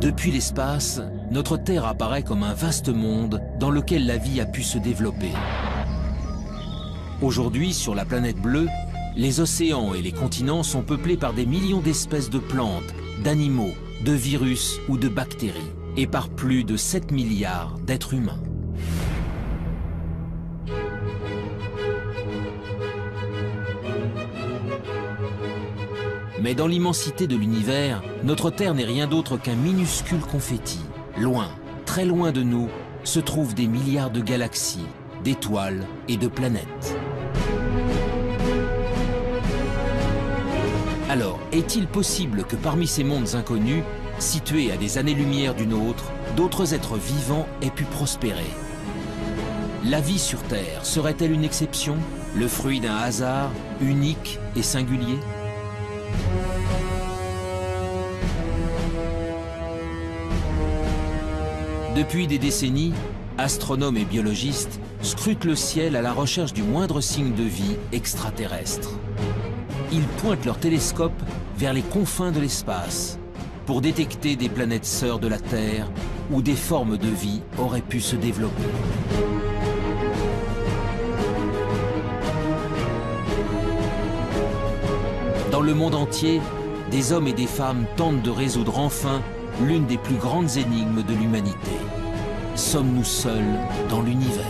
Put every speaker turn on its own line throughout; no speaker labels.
Depuis l'espace, notre Terre apparaît comme un vaste monde dans lequel la vie a pu se développer. Aujourd'hui, sur la planète bleue, les océans et les continents sont peuplés par des millions d'espèces de plantes, d'animaux, de virus ou de bactéries, et par plus de 7 milliards d'êtres humains. Mais dans l'immensité de l'univers, notre Terre n'est rien d'autre qu'un minuscule confetti. Loin, très loin de nous, se trouvent des milliards de galaxies, d'étoiles et de planètes. Alors, est-il possible que parmi ces mondes inconnus, situés à des années-lumière du nôtre, d'autres êtres vivants aient pu prospérer? La vie sur Terre serait-elle une exception, le fruit d'un hasard unique et singulier? Depuis des décennies, astronomes et biologistes scrutent le ciel à la recherche du moindre signe de vie extraterrestre. Ils pointent leurs télescopes vers les confins de l'espace pour détecter des planètes sœurs de la Terre où des formes de vie auraient pu se développer. Dans le monde entier, des hommes et des femmes tentent de résoudre enfin l'une des plus grandes énigmes de l'humanité. Sommes-nous seuls dans l'univers?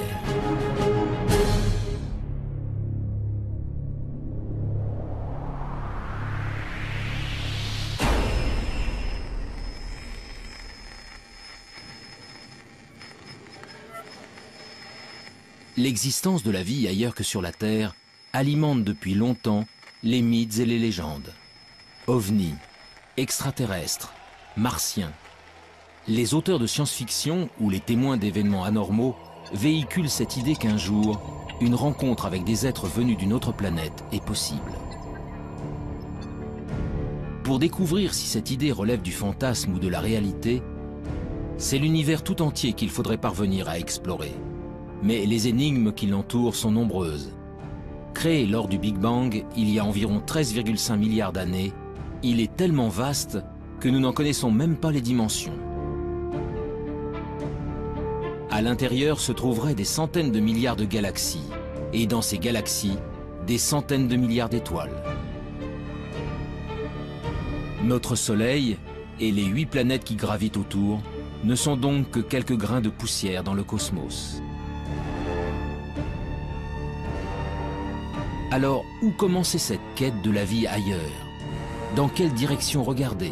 L'existence de la vie ailleurs que sur la Terre alimente depuis longtemps les mythes et les légendes. OVNI, extraterrestres, martiens. Les auteurs de science-fiction ou les témoins d'événements anormaux véhiculent cette idée qu'un jour, une rencontre avec des êtres venus d'une autre planète est possible. Pour découvrir si cette idée relève du fantasme ou de la réalité, c'est l'univers tout entier qu'il faudrait parvenir à explorer. Mais les énigmes qui l'entourent sont nombreuses. Créé lors du Big Bang il y a environ 13,5 milliards d'années, il est tellement vaste que nous n'en connaissons même pas les dimensions. À l'intérieur se trouveraient des centaines de milliards de galaxies, et dans ces galaxies, des centaines de milliards d'étoiles. Notre Soleil et les 8 planètes qui gravitent autour ne sont donc que quelques grains de poussière dans le cosmos. Alors, où commencer cette quête de la vie ailleurs? Dans quelle direction regarder?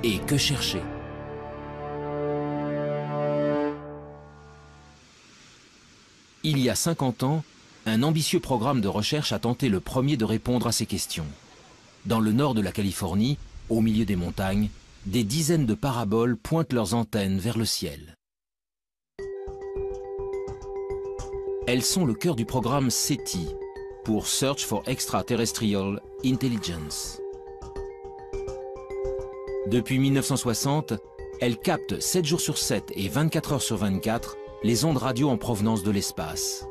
Et que chercher? Il y a 50 ans, un ambitieux programme de recherche a tenté le premier de répondre à ces questions. Dans le nord de la Californie, au milieu des montagnes, des dizaines de paraboles pointent leurs antennes vers le ciel. Elles sont le cœur du programme SETI, pour Search for Extraterrestrial Intelligence. Depuis 1960, elles captent 7 jours sur 7 et 24 heures sur 24 les ondes radio en provenance de l'espace.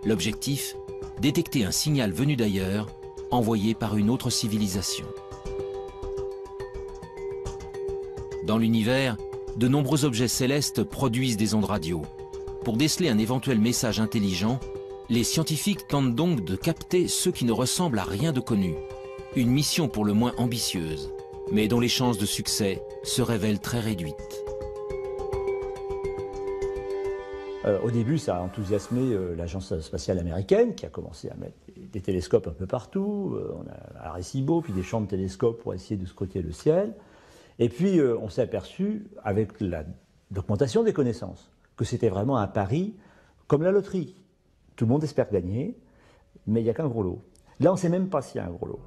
L'objectif, détecter un signal venu d'ailleurs, envoyé par une autre civilisation. Dans l'univers, de nombreux objets célestes produisent des ondes radio. Pour déceler un éventuel message intelligent, les scientifiques tentent donc de capter ceux qui ne ressemblent à rien de connu. Une mission pour le moins ambitieuse, mais dont les chances de succès se révèlent très réduites.
Au début, ça a enthousiasmé l'agence spatiale américaine qui a commencé à mettre des télescopes un peu partout. On a Arecibo, puis des champs de télescopes pour essayer de scruter le ciel. Et puis, on s'est aperçu, avec l'augmentation des connaissances, que c'était vraiment un pari comme la loterie. Tout le monde espère gagner, mais il n'y a qu'un gros lot. Là, on ne sait même pas s'il y a un gros lot.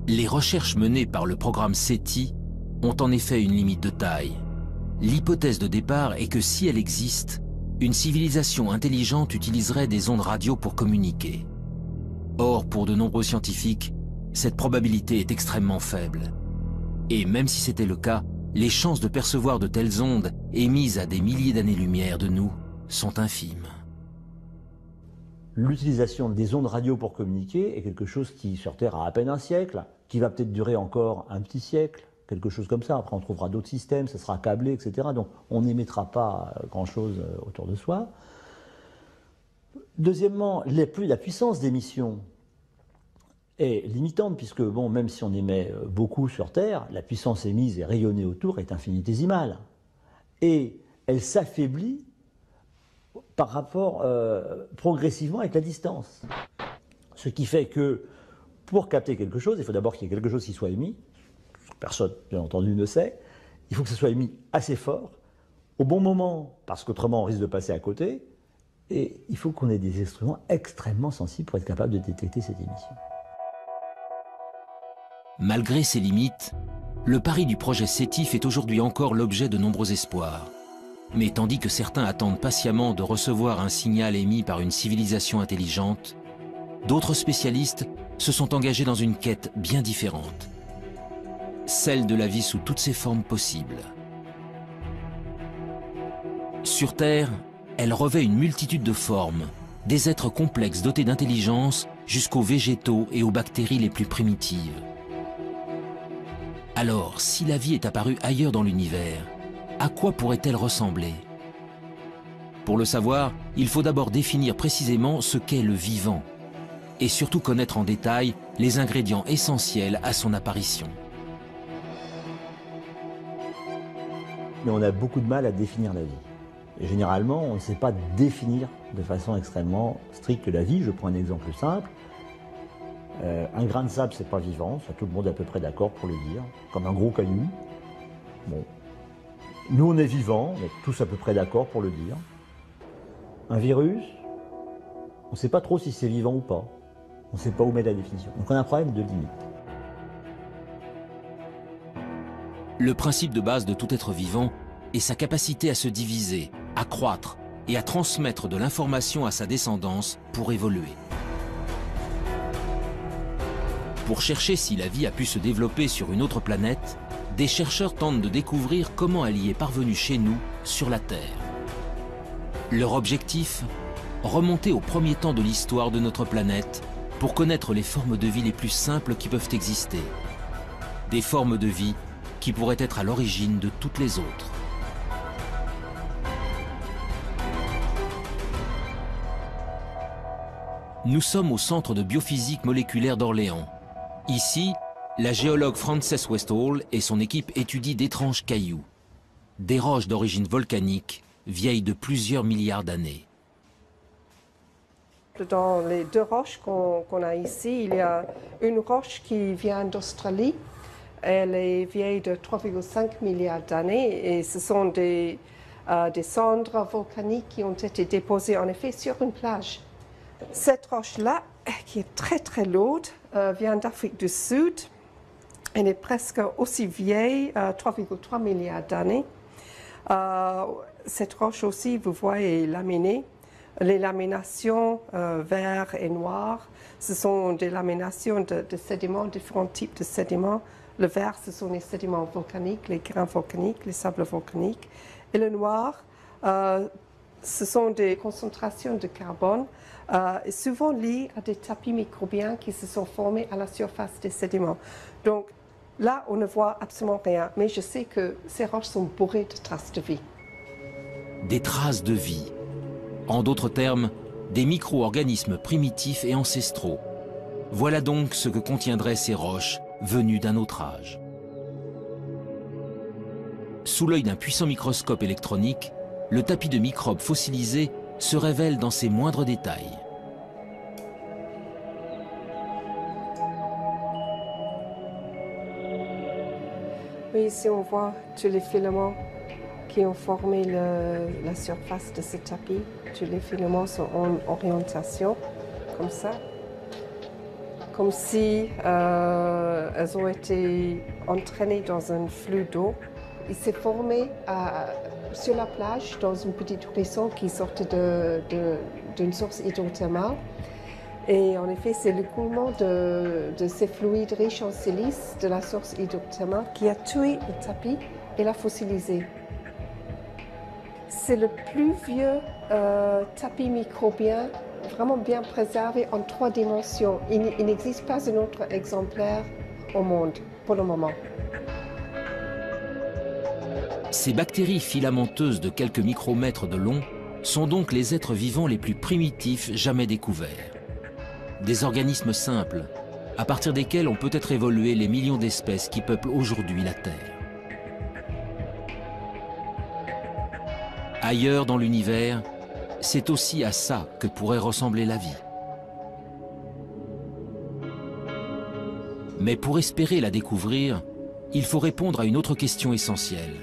Les recherches menées par le programme SETI ont en effet une limite de taille. L'hypothèse de départ est que si elle existe, une civilisation intelligente utiliserait des ondes radio pour communiquer. Or, pour de nombreux scientifiques, cette probabilité est extrêmement faible. Et même si c'était le cas, les chances de percevoir de telles ondes émises à des milliers d'années-lumière de nous sont infimes.
L'utilisation des ondes radio pour communiquer est quelque chose qui, sur Terre, a à peine un siècle. qui va peut-être durer encore un petit siècle, quelque chose comme ça. Après, on trouvera d'autres systèmes, ça sera câblé, etc. Donc, on n'émettra pas grand-chose autour de soi. Deuxièmement, la puissance d'émission est limitante, puisque, bon, même si on émet beaucoup sur Terre, la puissance émise et rayonnée autour est infinitésimale. Et elle s'affaiblit par rapport progressivement avec la distance. Ce qui fait que, pour capter quelque chose, il faut d'abord qu'il y ait quelque chose qui soit émis. Personne, bien entendu, ne sait. Il faut que ce soit émis assez fort, au bon moment, parce qu'autrement on risque de passer à côté. Et il faut qu'on ait des instruments extrêmement sensibles pour être capable de détecter cette émission.
Malgré ses limites, le pari du projet SETI fait aujourd'hui encore l'objet de nombreux espoirs. Mais tandis que certains attendent patiemment de recevoir un signal émis par une civilisation intelligente, d'autres spécialistes se sont engagés dans une quête bien différente. Celle de la vie sous toutes ses formes possibles. Sur Terre, elle revêt une multitude de formes, des êtres complexes dotés d'intelligence jusqu'aux végétaux et aux bactéries les plus primitives. Alors, si la vie est apparue ailleurs dans l'univers, à quoi pourrait-elle ressembler? Pour le savoir, il faut d'abord définir précisément ce qu'est le vivant, et surtout connaître en détail les ingrédients essentiels à son apparition.
Mais on a beaucoup de mal à définir la vie. Et généralement, on ne sait pas définir de façon extrêmement stricte la vie. Je prends un exemple simple. Un grain de sable, c'est pas vivant, ça tout le monde est à peu près d'accord pour le dire, comme un gros caillou. Bon. Nous, on est vivants, on est tous à peu près d'accord pour le dire. Un virus, on ne sait pas trop si c'est vivant ou pas. On ne sait pas où mettre la définition. Donc on a un problème de limite.
Le principe de base de tout être vivant est sa capacité à se diviser, à croître et à transmettre de l'information à sa descendance pour évoluer. Pour chercher si la vie a pu se développer sur une autre planète, des chercheurs tentent de découvrir comment elle y est parvenue chez nous, sur la Terre. Leur objectif ? Remonter au premier temps de l'histoire de notre planète pour connaître les formes de vie les plus simples qui peuvent exister. Des formes de vie qui pourraient être à l'origine de toutes les autres. Nous sommes au Centre de biophysique moléculaire d'Orléans. Ici, la géologue Frances Westall et son équipe étudient d'étranges cailloux, des roches d'origine volcanique, vieilles de plusieurs milliards d'années.
Dans les deux roches qu'on a ici, il y a une roche qui vient d'Australie. Elle est vieille de 3,5 milliards d'années et ce sont des cendres volcaniques qui ont été déposées en effet sur une plage. Cette roche-là, qui est très très lourde, vient d'Afrique du Sud. Elle est presque aussi vieille, 3,3 milliards d'années. Cette roche aussi, vous voyez, est laminée. Les laminations vert et noir, ce sont des laminations de sédiments, différents types de sédiments. Le vert, ce sont les sédiments volcaniques, les grains volcaniques, les sables volcaniques. Et le noir, ce sont des concentrations de carbone, souvent liées à des tapis microbiens qui se sont formés à la surface des sédiments. Donc là, on ne voit absolument rien, mais je sais que ces roches sont bourrées de traces de vie.
Des traces de vie. En d'autres termes, des micro-organismes primitifs et ancestraux. Voilà donc ce que contiendraient ces roches venues d'un autre âge. Sous l'œil d'un puissant microscope électronique, le tapis de microbes fossilisés se révèle dans ses moindres détails.
Oui, ici on voit tous les filaments qui ont formé la surface de ce tapis. Tous les filaments sont en orientation, comme ça. Comme si elles ont été entraînées dans un flux d'eau. Il s'est formé sur la plage, dans une petite ruisseau qui sortait d'une source hydrothermale. Et en effet, c'est l'écoulement de ces fluides riches en silice de la source hydrothermale qui a tué le tapis et l'a fossilisé. C'est le plus vieux tapis microbien vraiment bien préservé en 3 dimensions. Il n'existe pas un autre exemplaire au monde pour le moment.
Ces bactéries filamenteuses de quelques micromètres de long sont donc les êtres vivants les plus primitifs jamais découverts. Des organismes simples, à partir desquels ont peut-être évolué les millions d'espèces qui peuplent aujourd'hui la Terre. Ailleurs dans l'univers, c'est aussi à ça que pourrait ressembler la vie. Mais pour espérer la découvrir, il faut répondre à une autre question essentielle.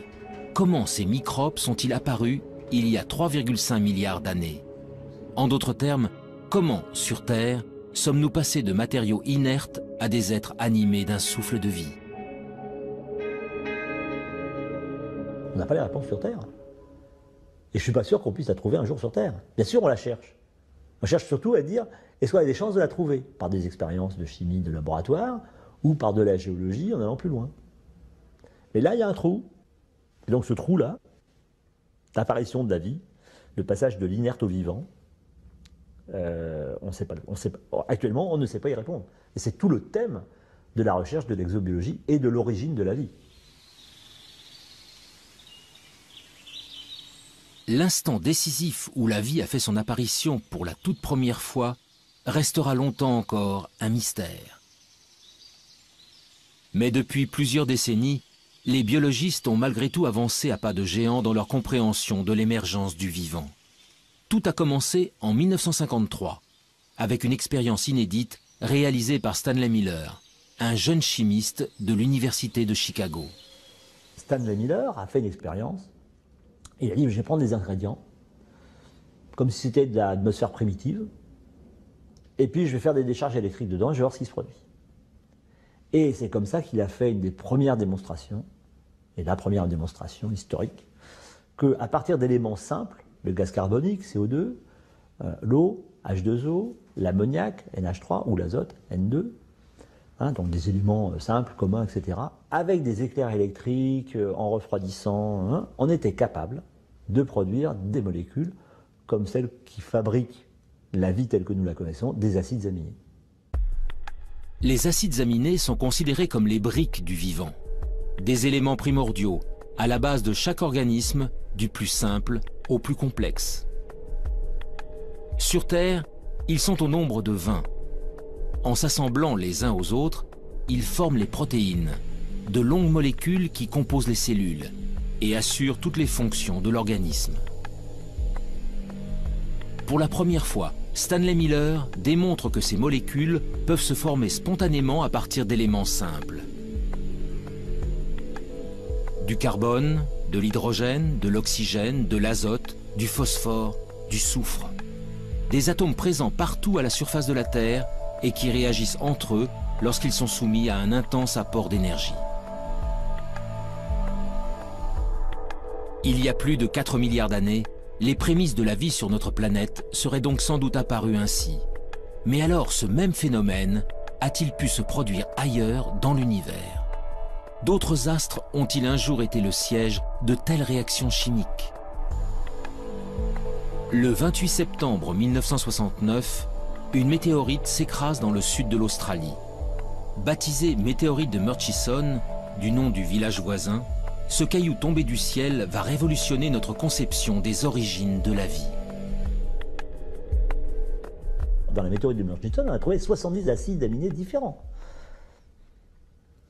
Comment ces microbes sont-ils apparus il y a 3,5 milliards d'années? En d'autres termes, comment, sur Terre, sommes-nous passés de matériaux inertes à des êtres animés d'un souffle de vie?
On n'a pas les réponses sur Terre. Et je ne suis pas sûr qu'on puisse la trouver un jour sur Terre. Bien sûr, on la cherche. On cherche surtout à dire, est-ce qu'on a des chances de la trouver? Par des expériences de chimie de laboratoire ou par de la géologie en allant plus loin. Mais là, il y a un trou. Et donc ce trou-là, l'apparition de la vie, le passage de l'inerte au vivant, actuellement, on ne sait pas y répondre. Et c'est tout le thème de la recherche de l'exobiologie et de l'origine de la vie.
L'instant décisif où la vie a fait son apparition pour la toute première fois restera longtemps encore un mystère. Mais depuis plusieurs décennies, les biologistes ont malgré tout avancé à pas de géant dans leur compréhension de l'émergence du vivant. Tout a commencé en 1953, avec une expérience inédite réalisée par Stanley Miller, un jeune chimiste de l'Université de Chicago.
Stanley Miller a fait une expérience. Il a dit, je vais prendre des ingrédients, comme si c'était de l'atmosphère primitive, et puis je vais faire des décharges électriques dedans, et je vais voir ce qui se produit. Et c'est comme ça qu'il a fait une des premières démonstrations, et la première démonstration historique, qu'à partir d'éléments simples, le gaz carbonique, CO2, l'eau, H2O, l'ammoniac, NH3, ou l'azote, N2, donc des éléments simples, communs, etc., avec des éclairs électriques, en refroidissant, on était capable de produire des molécules comme celles qui fabriquent la vie telle que nous la connaissons, des acides aminés.
Les acides aminés sont considérés comme les briques du vivant, des éléments primordiaux à la base de chaque organisme, du plus simple au plus complexe. Sur Terre, ils sont au nombre de 20. En s'assemblant les uns aux autres, ils forment les protéines, de longues molécules qui composent les cellules et assurent toutes les fonctions de l'organisme. Pour la première fois, Stanley Miller démontre que ces molécules peuvent se former spontanément à partir d'éléments simples. Du carbone, de l'hydrogène, de l'oxygène, de l'azote, du phosphore, du soufre. Des atomes présents partout à la surface de la Terre et qui réagissent entre eux lorsqu'ils sont soumis à un intense apport d'énergie. Il y a plus de 4 milliards d'années, les prémices de la vie sur notre planète seraient donc sans doute apparues ainsi. Mais alors ce même phénomène a-t-il pu se produire ailleurs dans l'univers? D'autres astres ont-ils un jour été le siège de telles réactions chimiques? Le 28 septembre 1969, une météorite s'écrase dans le sud de l'Australie. Baptisé météorite de Murchison, du nom du village voisin, ce caillou tombé du ciel va révolutionner notre conception des origines de la vie.
Dans la météorite de Murchison, on a trouvé 70 acides aminés différents.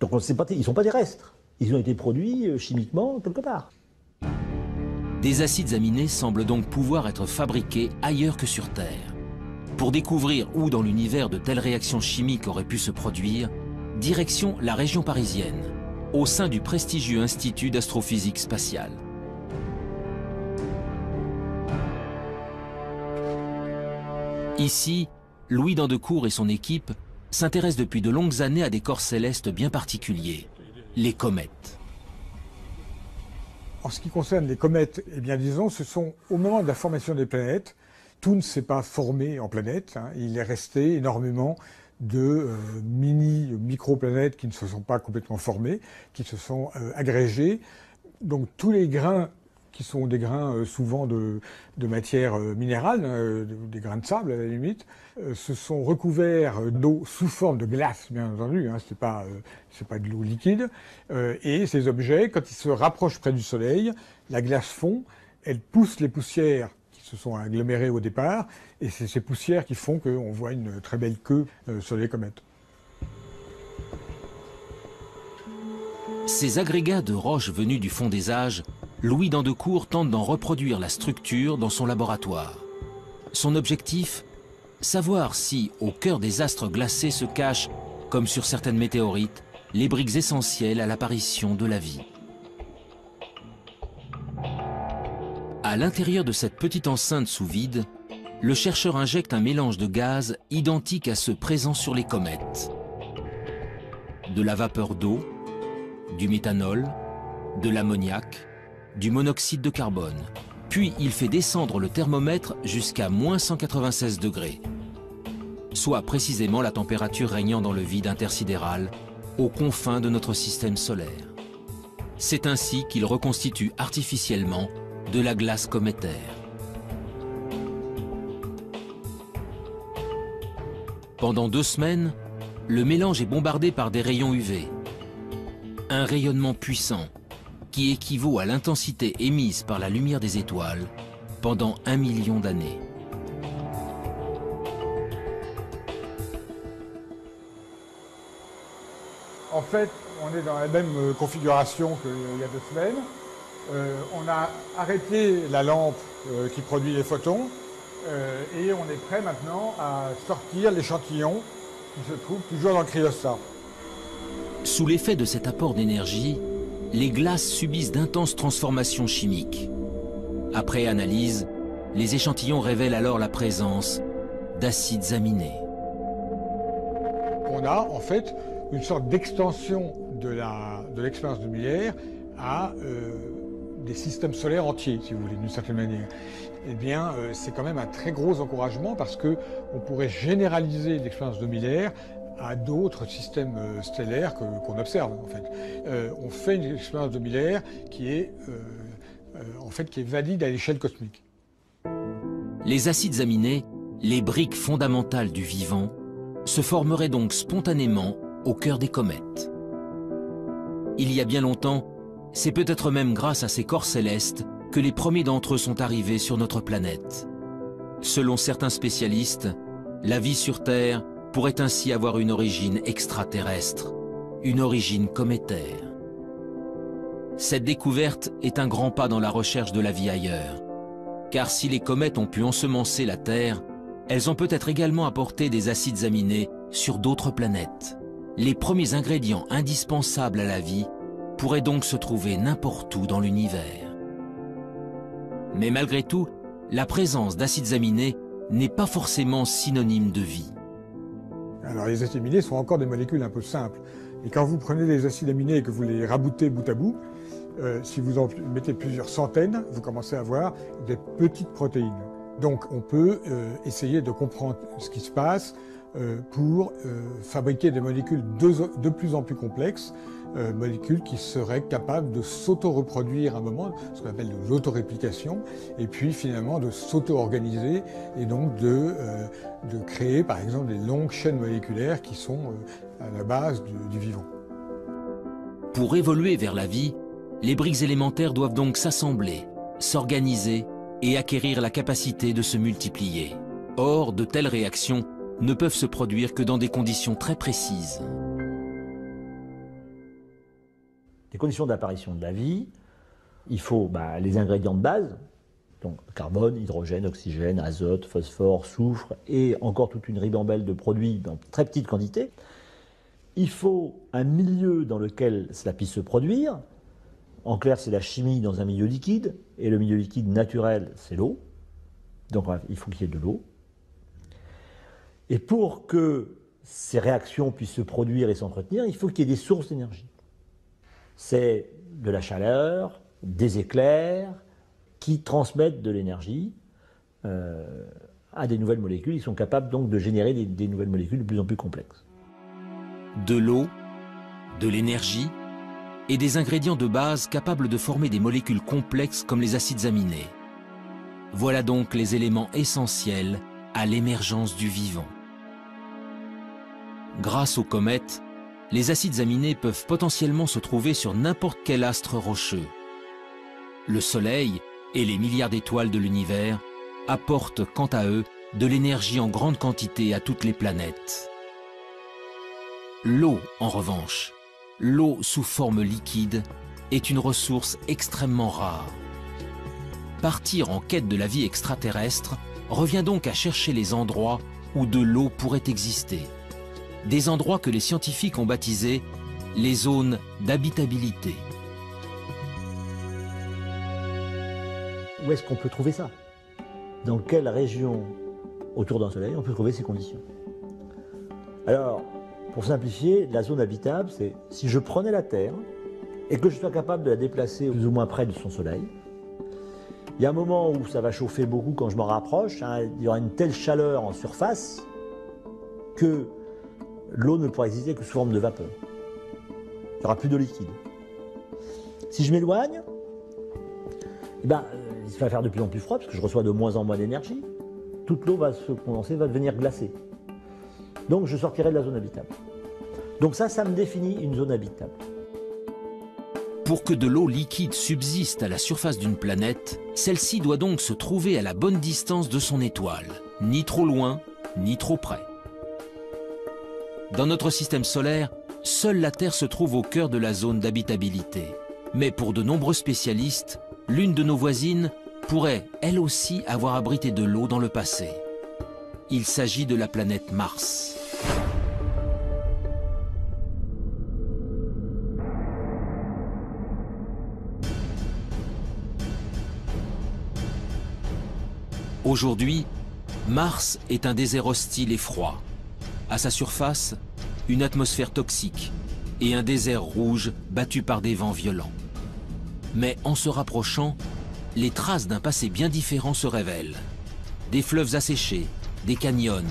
Donc on sait pas, ils ne sont pas terrestres. Ils ont été produits chimiquement quelque part.
Des acides aminés semblent donc pouvoir être fabriqués ailleurs que sur Terre. Pour découvrir où dans l'univers de telles réactions chimiques auraient pu se produire, direction la région parisienne, au sein du prestigieux Institut d'astrophysique spatiale. Ici, Louis Dandecourt et son équipe s'intéressent depuis de longues années à des corps célestes bien particuliers, les comètes.
En ce qui concerne les comètes, eh bien disons, ce sont au moment de la formation des planètes, tout ne s'est pas formé en planètes, il est resté énormément de micro-planètes qui ne se sont pas complètement formées, qui se sont agrégées. Donc tous les grains qui sont des grains souvent de matière minérale, des grains de sable à la limite, se sont recouverts d'eau sous forme de glace, bien entendu, hein, c'est pas de l'eau liquide. Et ces objets, quand ils se rapprochent près du Soleil, la glace fond, elle pousse les poussières qui se sont agglomérées au départ, et c'est ces poussières qui font qu'on voit une très belle queue sur les comètes.
Ces agrégats de roches venus du fond des âges, Louis Dandecourt tente d'en reproduire la structure dans son laboratoire. Son objectif ? Savoir si, au cœur des astres glacés se cachent, comme sur certaines météorites, les briques essentielles à l'apparition de la vie. À l'intérieur de cette petite enceinte sous vide, le chercheur injecte un mélange de gaz identique à ceux présents sur les comètes. De la vapeur d'eau, du méthanol, de l'ammoniac, du monoxyde de carbone. Puis il fait descendre le thermomètre jusqu'à -196 degrés, soit précisément la température régnant dans le vide intersidéral, aux confins de notre système solaire. C'est ainsi qu'il reconstitue artificiellement de la glace cométaire. Pendant 2 semaines, le mélange est bombardé par des rayons UV. Un rayonnement puissant qui équivaut à l'intensité émise par la lumière des étoiles pendant 1 million d'années.
En fait, on est dans la même configuration qu'il y a 2 semaines. On a arrêté la lampe qui produit les photons et on est prêt maintenant à sortir l'échantillon qui se trouve toujours dans le cryostat.
Sous l'effet de cet apport d'énergie, les glaces subissent d'intenses transformations chimiques. Après analyse, les échantillons révèlent alors la présence d'acides aminés.
On a en fait une sorte d'extension de l'expérience de Miller à des systèmes solaires entiers, si vous voulez, d'une certaine manière. Eh bien, c'est quand même un très gros encouragement parce qu'on pourrait généraliser l'expérience de Miller à d'autres systèmes stellaires qu'on observe, en fait. On fait une expérience de Miller qui est valide à l'échelle cosmique.
Les acides aminés, les briques fondamentales du vivant, se formeraient donc spontanément au cœur des comètes. Il y a bien longtemps, c'est peut-être même grâce à ces corps célestes que les premiers d'entre eux sont arrivés sur notre planète. Selon certains spécialistes, la vie sur Terre pourrait ainsi avoir une origine extraterrestre, une origine cométaire. Cette découverte est un grand pas dans la recherche de la vie ailleurs, car si les comètes ont pu ensemencer la Terre, elles ont peut-être également apporté des acides aminés sur d'autres planètes. Les premiers ingrédients indispensables à la vie pourraient donc se trouver n'importe où dans l'univers. Mais malgré tout, la présence d'acides aminés n'est pas forcément synonyme de vie.
Alors les acides aminés sont encore des molécules un peu simples. Et quand vous prenez des acides aminés et que vous les raboutez bout à bout, si vous en mettez plusieurs centaines, vous commencez à avoir des petites protéines. Donc on peut essayer de comprendre ce qui se passe pour fabriquer des molécules de plus en plus complexes, molécules qui seraient capables de s'auto-reproduire à un moment, ce qu'on appelle de l'autoréplication, et puis finalement de s'auto-organiser et donc de créer par exemple des longues chaînes moléculaires qui sont à la base du vivant.
Pour évoluer vers la vie, les briques élémentaires doivent donc s'assembler, s'organiser et acquérir la capacité de se multiplier. Or, de telles réactions ne peuvent se produire que dans des conditions très précises.
Les conditions d'apparition de la vie, il faut les ingrédients de base, donc carbone, hydrogène, oxygène, azote, phosphore, soufre, et encore toute une ribambelle de produits dans très petites quantités. Il faut un milieu dans lequel cela puisse se produire. En clair, c'est la chimie dans un milieu liquide, et le milieu liquide naturel, c'est l'eau. Donc il faut qu'il y ait de l'eau. Et pour que ces réactions puissent se produire et s'entretenir, il faut qu'il y ait des sources d'énergie. C'est de la chaleur, des éclairs, qui transmettent de l'énergie à des nouvelles molécules. Ils sont capables donc de générer des nouvelles molécules de plus en plus complexes.
De l'eau, de l'énergie, et des ingrédients de base capables de former des molécules complexes comme les acides aminés. Voilà donc les éléments essentiels à l'émergence du vivant. Grâce aux comètes, les acides aminés peuvent potentiellement se trouver sur n'importe quel astre rocheux. Le Soleil et les milliards d'étoiles de l'univers apportent quant à eux de l'énergie en grande quantité à toutes les planètes. L'eau, en revanche, l'eau sous forme liquide, est une ressource extrêmement rare. Partir en quête de la vie extraterrestre revient donc à chercher les endroits où de l'eau pourrait exister. Des endroits que les scientifiques ont baptisés les zones d'habitabilité.
Où est-ce qu'on peut trouver ça? Dans quelle région autour d'un soleil on peut trouver ces conditions? Alors, pour simplifier, la zone habitable, c'est si je prenais la Terre et que je sois capable de la déplacer plus ou moins près de son soleil, il y a un moment où ça va chauffer beaucoup quand je m'en rapproche, hein, il y aura une telle chaleur en surface que l'eau ne pourra exister que sous forme de vapeur. Il n'y aura plus d'eau liquide. Si je m'éloigne, il va faire de plus en plus froid parce que je reçois de moins en moins d'énergie. Toute l'eau va se condenser, va devenir glacée. Donc je sortirai de la zone habitable. Donc ça me définit une zone habitable.
Pour que de l'eau liquide subsiste à la surface d'une planète, celle-ci doit donc se trouver à la bonne distance de son étoile, ni trop loin, ni trop près. Dans notre système solaire, seule la Terre se trouve au cœur de la zone d'habitabilité. Mais pour de nombreux spécialistes, l'une de nos voisines pourrait, elle aussi, avoir abrité de l'eau dans le passé. Il s'agit de la planète Mars. Aujourd'hui, Mars est un désert hostile et froid. À sa surface, une atmosphère toxique et un désert rouge battu par des vents violents. Mais en se rapprochant, les traces d'un passé bien différent se révèlent. Des fleuves asséchés, des canyons,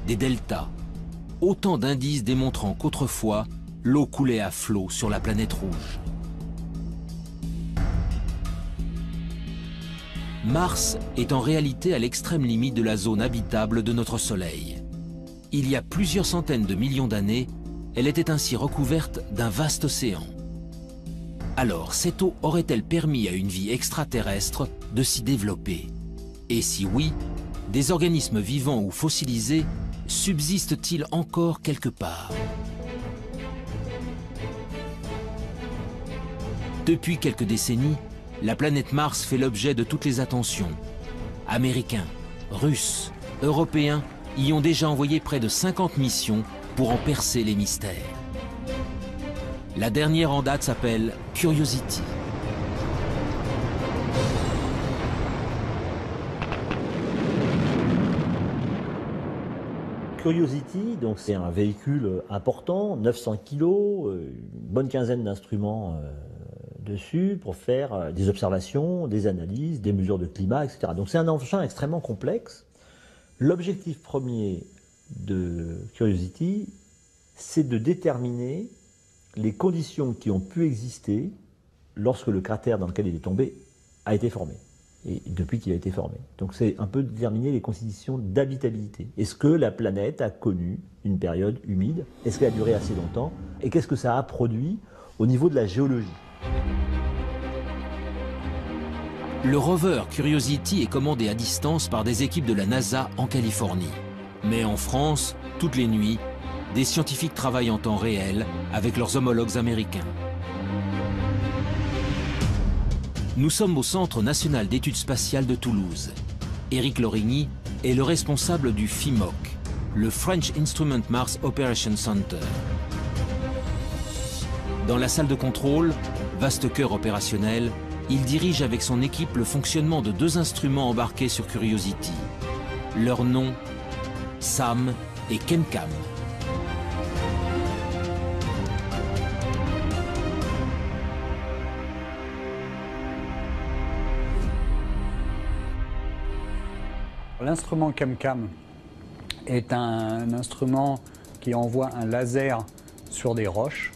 des deltas. Autant d'indices démontrant qu'autrefois, l'eau coulait à flot sur la planète rouge. Mars est en réalité à l'extrême limite de la zone habitable de notre Soleil. Il y a plusieurs centaines de millions d'années, elle était ainsi recouverte d'un vaste océan. Alors, cette eau aurait-elle permis à une vie extraterrestre de s'y développer? Et si oui, des organismes vivants ou fossilisés subsistent-ils encore quelque part? Depuis quelques décennies, la planète Mars fait l'objet de toutes les attentions. Américains, Russes, Européens y ont déjà envoyé près de 50 missions pour en percer les mystères. La dernière en date s'appelle Curiosity.
Curiosity, donc c'est un véhicule important, 900 kg, une bonne quinzaine d'instruments dessus pour faire des observations, des analyses, des mesures de climat, etc. Donc c'est un engin extrêmement complexe. L'objectif premier de Curiosity, c'est de déterminer les conditions qui ont pu exister lorsque le cratère dans lequel il est tombé a été formé, et depuis qu'il a été formé. Donc c'est un peu déterminer les conditions d'habitabilité. Est-ce que la planète a connu une période humide? Est-ce qu'elle a duré assez longtemps? Et qu'est-ce que ça a produit au niveau de la géologie?
Le rover Curiosity est commandé à distance par des équipes de la NASA en Californie. Mais en France, toutes les nuits, des scientifiques travaillent en temps réel avec leurs homologues américains. Nous sommes au Centre national d'études spatiales de Toulouse. Éric Lorigny est le responsable du FIMOC, le French Instrument Mars Operation Center. Dans la salle de contrôle, vaste cœur opérationnel, il dirige avec son équipe le fonctionnement de 2 instruments embarqués sur Curiosity. Leurs noms, SAM et KEMCAM.
L'instrument KEMCAM est un instrument qui envoie un laser sur des roches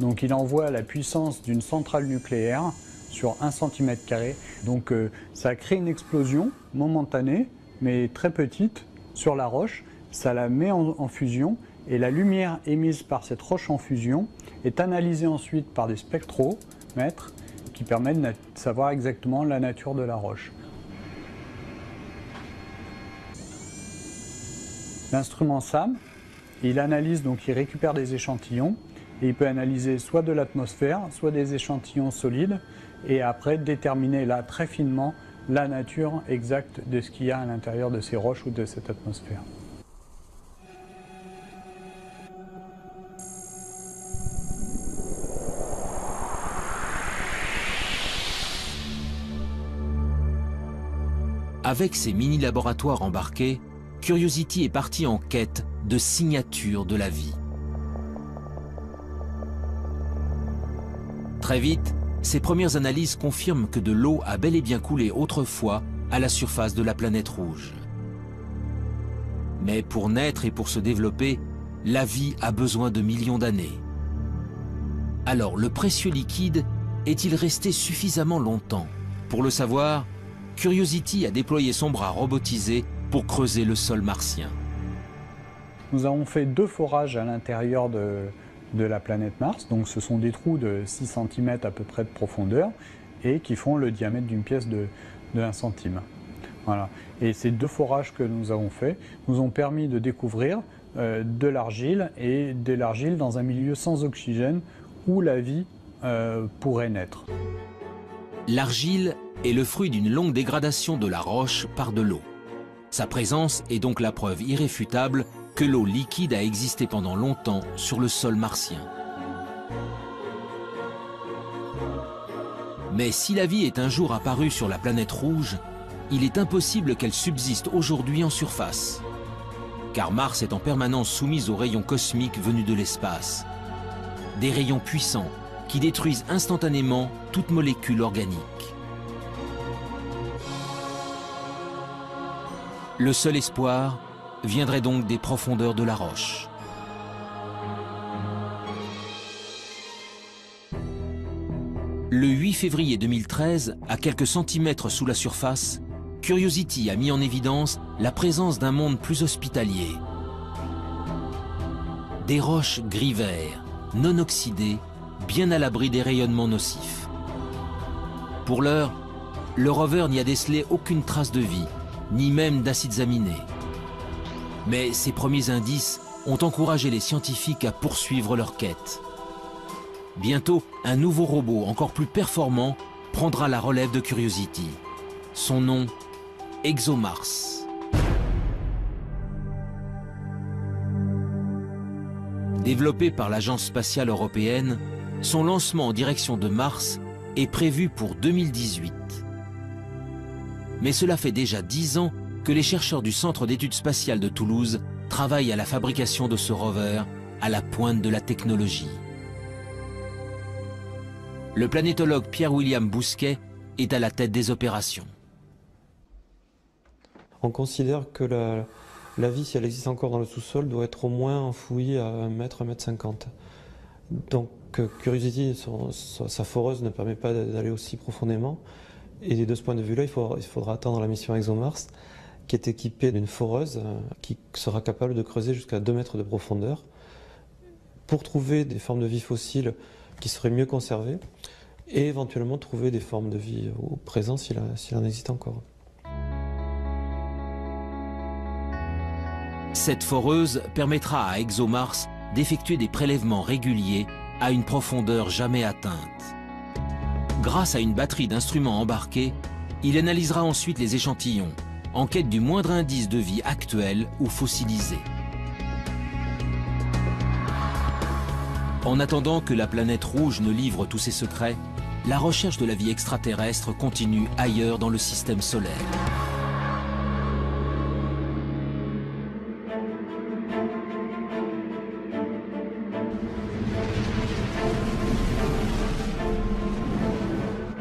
Donc il envoie la puissance d'une centrale nucléaire sur 1 cm². Donc ça crée une explosion momentanée, mais très petite, sur la roche. Ça la met en fusion et la lumière émise par cette roche en fusion est analysée ensuite par des spectromètres qui permettent de savoir exactement la nature de la roche. L'instrument SAM, il analyse, donc il récupère des échantillons et il peut analyser soit de l'atmosphère, soit des échantillons solides et après déterminer là très finement la nature exacte de ce qu'il y a à l'intérieur de ces roches ou de cette atmosphère.
Avec ses mini-laboratoires embarqués, Curiosity est parti en quête de signatures de la vie. Très vite, ses premières analyses confirment que de l'eau a bel et bien coulé autrefois à la surface de la planète rouge. Mais pour naître et pour se développer, la vie a besoin de millions d'années. Alors, le précieux liquide est-il resté suffisamment longtemps? Pour le savoir, Curiosity a déployé son bras robotisé pour creuser le sol martien.
Nous avons fait 2 forages à l'intérieur de la planète Mars. Donc ce sont des trous de 6 cm à peu près de profondeur et qui font le diamètre d'une pièce de 1 centime. Voilà. Et ces 2 forages que nous avons faits nous ont permis de découvrir de l'argile et de l'argile dans un milieu sans oxygène où la vie pourrait naître.
L'argile est le fruit d'une longue dégradation de la roche par de l'eau. Sa présence est donc la preuve irréfutable que l'eau liquide a existé pendant longtemps sur le sol martien. Mais si la vie est un jour apparue sur la planète rouge, il est impossible qu'elle subsiste aujourd'hui en surface. Car Mars est en permanence soumise aux rayons cosmiques venus de l'espace. Des rayons puissants qui détruisent instantanément toute molécule organique. Le seul espoir viendrait donc des profondeurs de la roche. Le 8 février 2013, à quelques centimètres sous la surface, Curiosity a mis en évidence la présence d'un monde plus hospitalier. Des roches gris-vert, non oxydées, bien à l'abri des rayonnements nocifs. Pour l'heure, le rover n'y a décelé aucune trace de vie, ni même d'acides aminés. Mais ces premiers indices ont encouragé les scientifiques à poursuivre leur quête. Bientôt, un nouveau robot encore plus performant prendra la relève de Curiosity. Son nom, ExoMars. Développé par l'Agence spatiale européenne, son lancement en direction de Mars est prévu pour 2018. Mais cela fait déjà 10 ans que les chercheurs du Centre d'études spatiales de Toulouse travaillent à la fabrication de ce rover à la pointe de la technologie. Le planétologue Pierre-William Bousquet est à la tête des opérations.
On considère que la vie, si elle existe encore dans le sous-sol, doit être au moins enfouie à 1 mètre, 1 mètre 50. Donc Curiosity, sa foreuse ne permet pas d'aller aussi profondément. Et de ce point de vue-là, il faudra attendre la mission ExoMars, qui est équipée d'une foreuse qui sera capable de creuser jusqu'à 2 mètres de profondeur pour trouver des formes de vie fossiles qui seraient mieux conservées et éventuellement trouver des formes de vie au présent s'il en existe encore.
Cette foreuse permettra à ExoMars d'effectuer des prélèvements réguliers à une profondeur jamais atteinte. Grâce à une batterie d'instruments embarqués, il analysera ensuite les échantillons, en quête du moindre indice de vie actuelle ou fossilisé. En attendant que la planète rouge ne livre tous ses secrets, la recherche de la vie extraterrestre continue ailleurs dans le système solaire.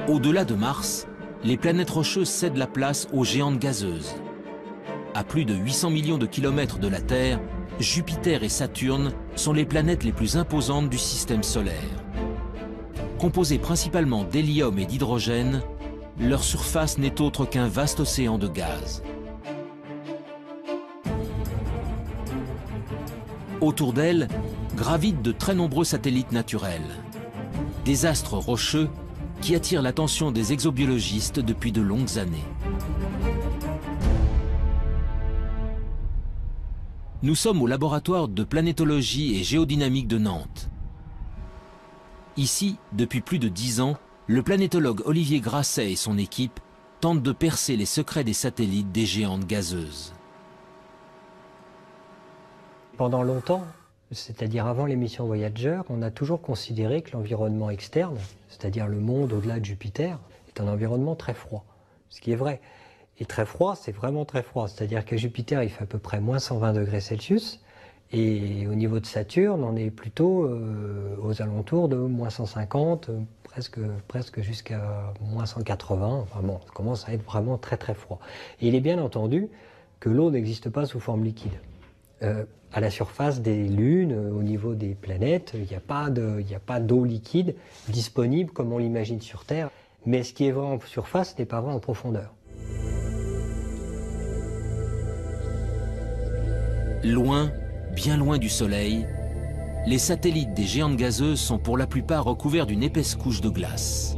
Au-delà de Mars, les planètes rocheuses cèdent la place aux géantes gazeuses. À plus de 800 millions de kilomètres de la Terre, Jupiter et Saturne sont les planètes les plus imposantes du système solaire. composés principalement d'hélium et d'hydrogène, leur surface n'est autre qu'un vaste océan de gaz. Autour d'elle gravitent de très nombreux satellites naturels, des astres rocheux qui attirent l'attention des exobiologistes depuis de longues années. Nous sommes au laboratoire de planétologie et géodynamique de Nantes. Ici, depuis plus de 10 ans, le planétologue Olivier Grasset et son équipe tentent de percer les secrets des satellites des géantes gazeuses.
Pendant longtemps, c'est-à-dire avant les missions Voyager, on a toujours considéré que l'environnement externe, c'est-à-dire le monde au-delà de Jupiter, est un environnement très froid, ce qui est vrai. Et très froid, c'est vraiment très froid, c'est-à-dire qu'à Jupiter, il fait à peu près moins 120 degrés Celsius, et au niveau de Saturne, on est plutôt aux alentours de moins 150, presque jusqu'à moins 180, enfin bon, ça commence à être vraiment très très froid. Et il est bien entendu que l'eau n'existe pas sous forme liquide. À la surface des lunes, au niveau des planètes, il n'y a pas d'eau liquide disponible comme on l'imagine sur Terre. Mais ce qui est vrai en surface n'est pas vrai en profondeur.
Loin, bien loin du Soleil, les satellites des géantes gazeuses sont pour la plupart recouverts d'une épaisse couche de glace.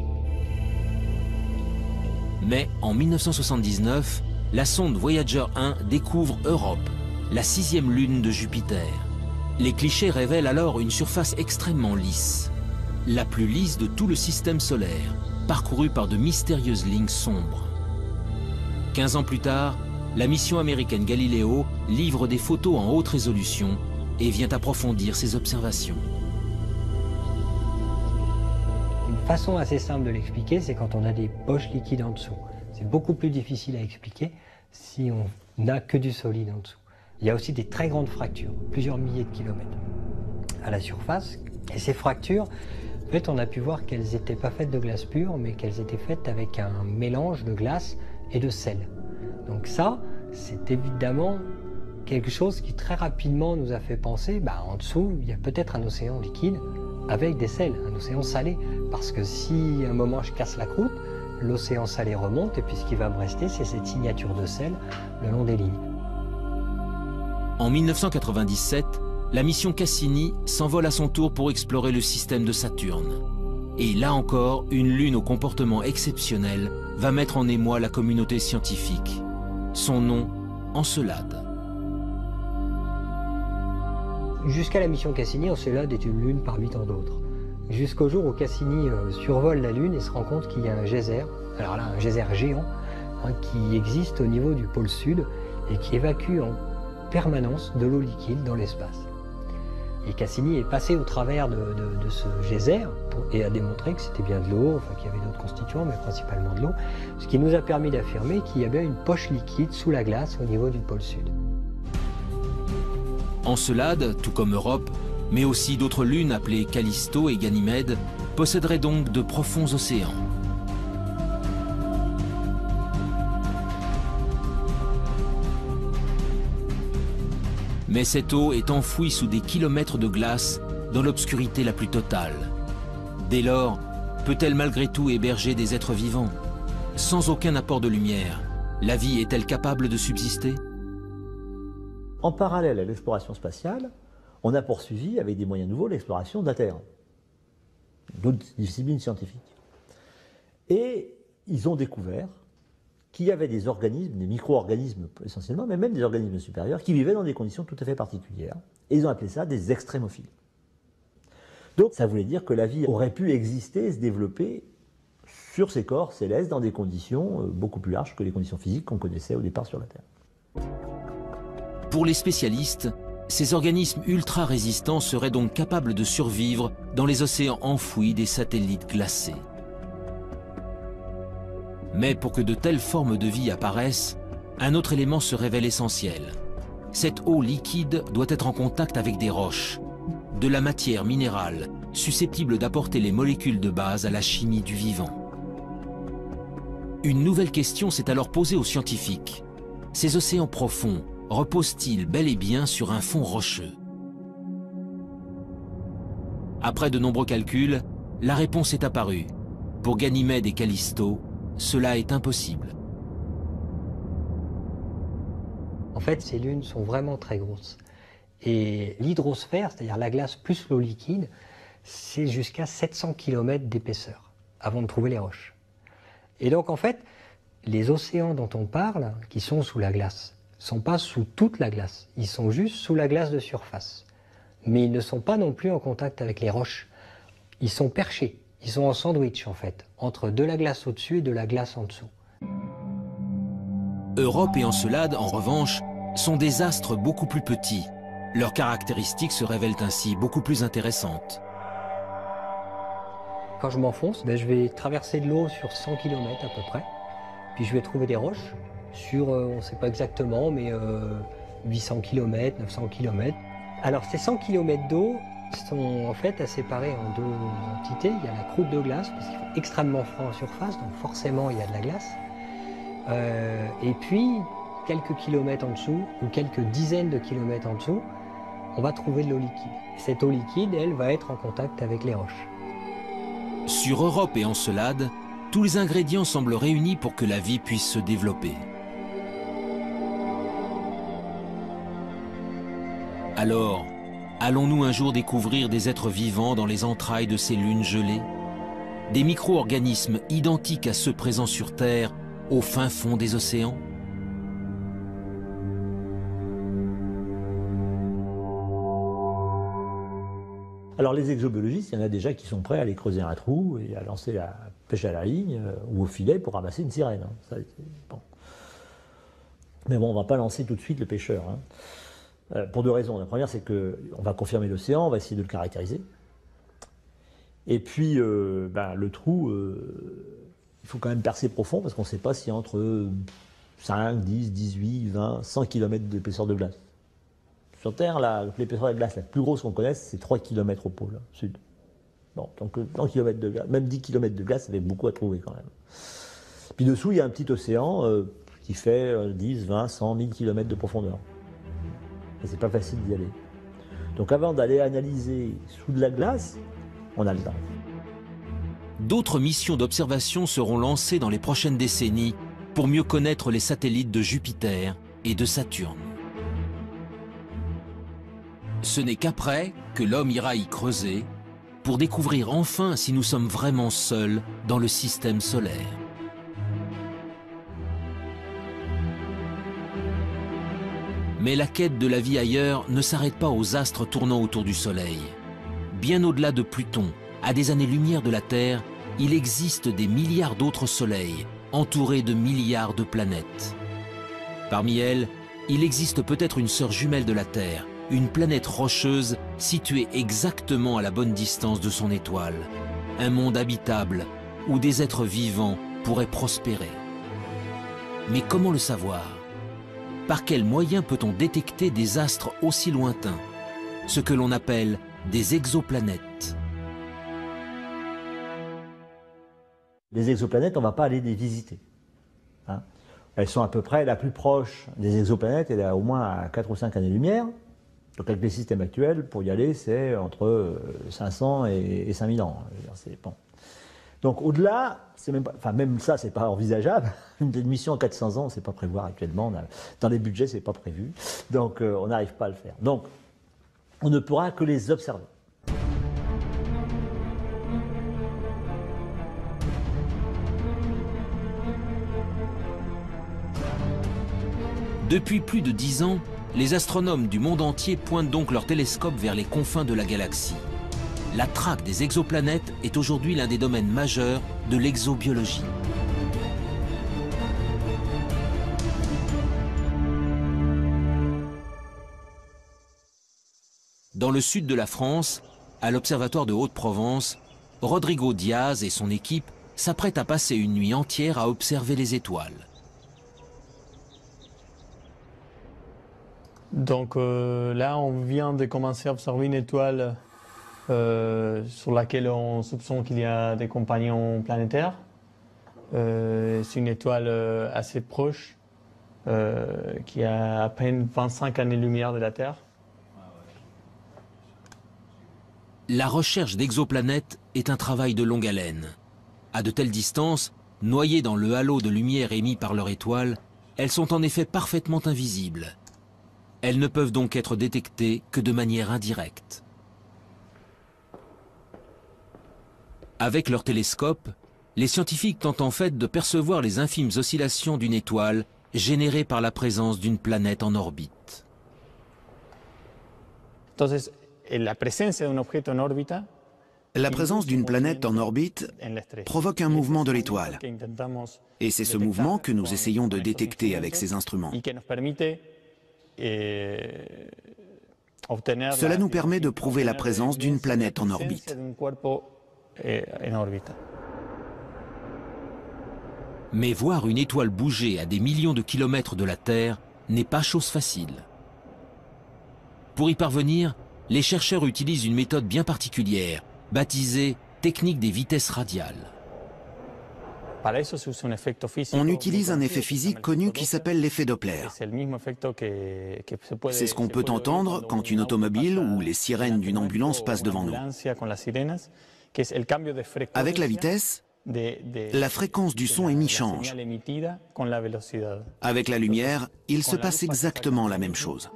Mais en 1979, la sonde Voyager 1 découvre Europe, la 6e lune de Jupiter. Les clichés révèlent alors une surface extrêmement lisse, la plus lisse de tout le système solaire, parcourue par de mystérieuses lignes sombres. 15 ans plus tard, la mission américaine Galileo livre des photos en haute résolution et vient approfondir ses observations.
Une façon assez simple de l'expliquer, c'est quand on a des poches liquides en dessous. C'est beaucoup plus difficile à expliquer si on n'a que du solide en dessous. Il y a aussi des très grandes fractures, plusieurs milliers de kilomètres à la surface. Et ces fractures, en fait, on a pu voir qu'elles n'étaient pas faites de glace pure, mais qu'elles étaient faites avec un mélange de glace et de sel. Donc ça, c'est évidemment quelque chose qui très rapidement nous a fait penser, en dessous, il y a peut-être un océan liquide avec des sels, un océan salé. Parce que si à un moment je casse la croûte, l'océan salé remonte et puis ce qui va me rester, c'est cette signature de sel le long des lignes.
En 1997, la mission Cassini s'envole à son tour pour explorer le système de Saturne. Et là encore, une lune au comportement exceptionnel va mettre en émoi la communauté scientifique. Son nom, Encelade.
Jusqu'à la mission Cassini, Encelade est une lune parmi tant d'autres. Jusqu'au jour où Cassini survole la Lune et se rend compte qu'il y a un geyser, alors là un geyser géant, qui existe au niveau du pôle sud et qui évacue en permanence de l'eau liquide dans l'espace. Et Cassini est passé au travers de ce geyser et a démontré que c'était bien de l'eau, enfin qu'il y avait d'autres constituants, mais principalement de l'eau, ce qui nous a permis d'affirmer qu'il y avait une poche liquide sous la glace au niveau du pôle sud.
Encelade, tout comme Europe, mais aussi d'autres lunes appelées Callisto et Ganymède, posséderaient donc de profonds océans. Mais cette eau est enfouie sous des kilomètres de glace dans l'obscurité la plus totale. Dès lors, peut-elle malgré tout héberger des êtres vivants? Sans aucun apport de lumière, la vie est-elle capable de subsister?
En parallèle à l'exploration spatiale, on a poursuivi avec des moyens nouveaux l'exploration de la Terre, d'autres disciplines scientifiques. Et ils ont découvert qu'il y avait des organismes, des micro-organismes essentiellement, mais même des organismes supérieurs, qui vivaient dans des conditions tout à fait particulières. Et ils ont appelé ça des extrémophiles. Donc ça voulait dire que la vie aurait pu exister et se développer sur ces corps célestes dans des conditions beaucoup plus larges que les conditions physiques qu'on connaissait au départ sur la Terre.
Pour les spécialistes, ces organismes ultra résistants seraient donc capables de survivre dans les océans enfouis des satellites glacés. Mais pour que de telles formes de vie apparaissent, un autre élément se révèle essentiel. Cette eau liquide doit être en contact avec des roches, de la matière minérale susceptible d'apporter les molécules de base à la chimie du vivant. Une nouvelle question s'est alors posée aux scientifiques. Ces océans profonds reposent-ils bel et bien sur un fond rocheux? Après de nombreux calculs, la réponse est apparue. Pour Ganymède et Callisto, cela est impossible.
En fait, ces lunes sont vraiment très grosses. Et l'hydrosphère, c'est-à-dire la glace plus l'eau liquide, c'est jusqu'à 700 km d'épaisseur avant de trouver les roches. Et donc en fait, les océans dont on parle, qui sont sous la glace, ne sont pas sous toute la glace, ils sont juste sous la glace de surface. Mais ils ne sont pas non plus en contact avec les roches. Ils sont perchés, ils sont en sandwich en fait, entre de la glace au-dessus et de la glace en dessous.
Europe et Encelade, en revanche, sont des astres beaucoup plus petits. Leurs caractéristiques se révèlent ainsi beaucoup plus intéressantes.
Quand je m'enfonce, je vais traverser de l'eau sur 100 km à peu près. Puis je vais trouver des roches sur, on ne sait pas exactement, mais 800 km, 900 km. Alors ces 100 km d'eau sont en fait à séparer en deux entités. Il y a la croûte de glace, parce qu'il fait extrêmement froid en surface, donc forcément il y a de la glace. Et puis, quelques kilomètres en dessous, ou quelques dizaines de kilomètres en dessous, on va trouver de l'eau liquide. Cette eau liquide, elle, va être en contact avec les roches.
Sur Europe et Encelade, tous les ingrédients semblent réunis pour que la vie puisse se développer. Alors, allons-nous un jour découvrir des êtres vivants dans les entrailles de ces lunes gelées? Des micro-organismes identiques à ceux présents sur Terre, au fin fond des océans?
Alors les exobiologistes, il y en a déjà qui sont prêts à aller creuser un trou et à lancer la pêche à la ligne ou au filet pour ramasser une sirène. Hein. Ça, bon. Mais bon, on ne va pas lancer tout de suite le pêcheur. Hein. Pour deux raisons. La première, c'est qu'on va confirmer l'océan, on va essayer de le caractériser. Et puis, le trou, il faut quand même percer profond parce qu'on ne sait pas si entre 5, 10, 18, 20, 100 km d'épaisseur de glace. Sur Terre, l'épaisseur de glace la plus grosse qu'on connaisse, c'est 3 km au pôle sud. Bon, donc 100 km de glace, même 10 km de glace, ça fait beaucoup à trouver quand même. Puis dessous, il y a un petit océan qui fait 10, 20, 100, 1000 km de profondeur. Et c'est pas facile d'y aller. Donc avant d'aller analyser sous de la glace, on a le temps.
D'autres missions d'observation seront lancées dans les prochaines décennies pour mieux connaître les satellites de Jupiter et de Saturne. Ce n'est qu'après que l'homme ira y creuser pour découvrir enfin si nous sommes vraiment seuls dans le système solaire. Mais la quête de la vie ailleurs ne s'arrête pas aux astres tournant autour du Soleil. Bien au-delà de Pluton, à des années-lumière de la Terre, il existe des milliards d'autres soleils, entourés de milliards de planètes. Parmi elles, il existe peut-être une sœur jumelle de la Terre, une planète rocheuse située exactement à la bonne distance de son étoile. Un monde habitable où des êtres vivants pourraient prospérer. Mais comment le savoir? Par quels moyens peut-on détecter des astres aussi lointains? Ce que l'on appelle des exoplanètes.
Les exoplanètes, on ne va pas aller les visiter. Hein. Elles sont à peu près la plus proche des exoplanètes, elle est au moins à 4 ou 5 années-lumière. Donc avec les systèmes actuels, pour y aller, c'est entre 500 et 5000 ans. Bon. Donc au-delà, c'est même pas, enfin même ça, c'est pas envisageable. Une mission en 400 ans, c'est pas prévoir actuellement. Dans les budgets, c'est pas prévu. Donc on n'arrive pas à le faire. Donc on ne pourra que les observer.
Depuis plus de 10 ans, les astronomes du monde entier pointent donc leurs télescopes vers les confins de la galaxie. La traque des exoplanètes est aujourd'hui l'un des domaines majeurs de l'exobiologie. Dans le sud de la France, à l'Observatoire de Haute-Provence, Rodrigo Diaz et son équipe s'apprêtent à passer une nuit entière à observer les étoiles.
Donc là, on vient de commencer à observer une étoile sur laquelle on soupçonne qu'il y a des compagnons planétaires. C'est une étoile assez proche, qui a à peine 25 années-lumière de la Terre.
La recherche d'exoplanètes est un travail de longue haleine. À de telles distances, noyées dans le halo de lumière émis par leur étoile, elles sont en effet parfaitement invisibles. Elles ne peuvent donc être détectées que de manière indirecte. Avec leur télescope, les scientifiques tentent en fait de percevoir les infimes oscillations d'une étoile générées par la présence d'une planète en orbite.
Entonces, la presencia de un objeto en órbita
La présence d'une planète en orbite provoque un mouvement de l'étoile. Et c'est ce mouvement que nous essayons de détecter avec ces instruments. Cela nous permet de prouver la présence d'une planète en orbite.
Mais voir une étoile bouger à des millions de kilomètres de la Terre n'est pas chose facile. Pour y parvenir, les chercheurs utilisent une méthode bien particulière, baptisée technique des vitesses radiales.
On utilise un effet physique connu qui s'appelle l'effet Doppler. C'est ce qu'on peut entendre quand une automobile ou les sirènes d'une ambulance passent devant nous. Avec la vitesse, la fréquence du son émis change. Avec la lumière, il se passe exactement la même chose.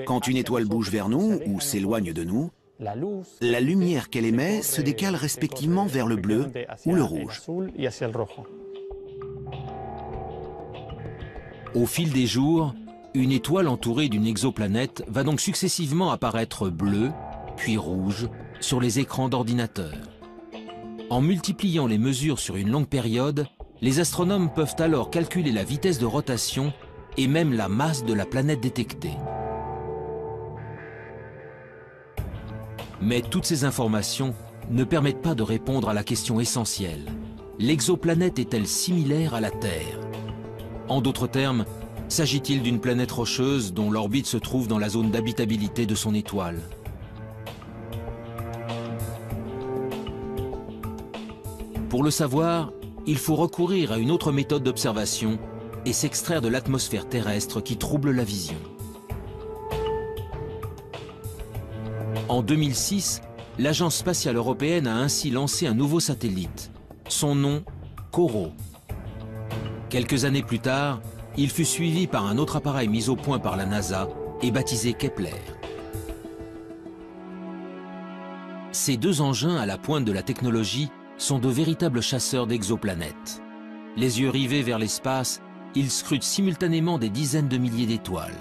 Quand une étoile bouge vers nous ou s'éloigne de nous, la lumière qu'elle émet se décale respectivement vers le bleu ou le rouge.
Au fil des jours, une étoile entourée d'une exoplanète va donc successivement apparaître bleue, puis rouge, sur les écrans d'ordinateur. En multipliant les mesures sur une longue période, les astronomes peuvent alors calculer la vitesse de rotation et même la masse de la planète détectée. Mais toutes ces informations ne permettent pas de répondre à la question essentielle. L'exoplanète est-elle similaire à la Terre? En d'autres termes, s'agit-il d'une planète rocheuse dont l'orbite se trouve dans la zone d'habitabilité de son étoile? Pour le savoir, il faut recourir à une autre méthode d'observation et s'extraire de l'atmosphère terrestre qui trouble la vision. En 2006, l'Agence spatiale européenne a ainsi lancé un nouveau satellite, son nom COROT. Quelques années plus tard, il fut suivi par un autre appareil mis au point par la NASA et baptisé Kepler. Ces deux engins à la pointe de la technologie sont de véritables chasseurs d'exoplanètes. Les yeux rivés vers l'espace, ils scrutent simultanément des dizaines de milliers d'étoiles.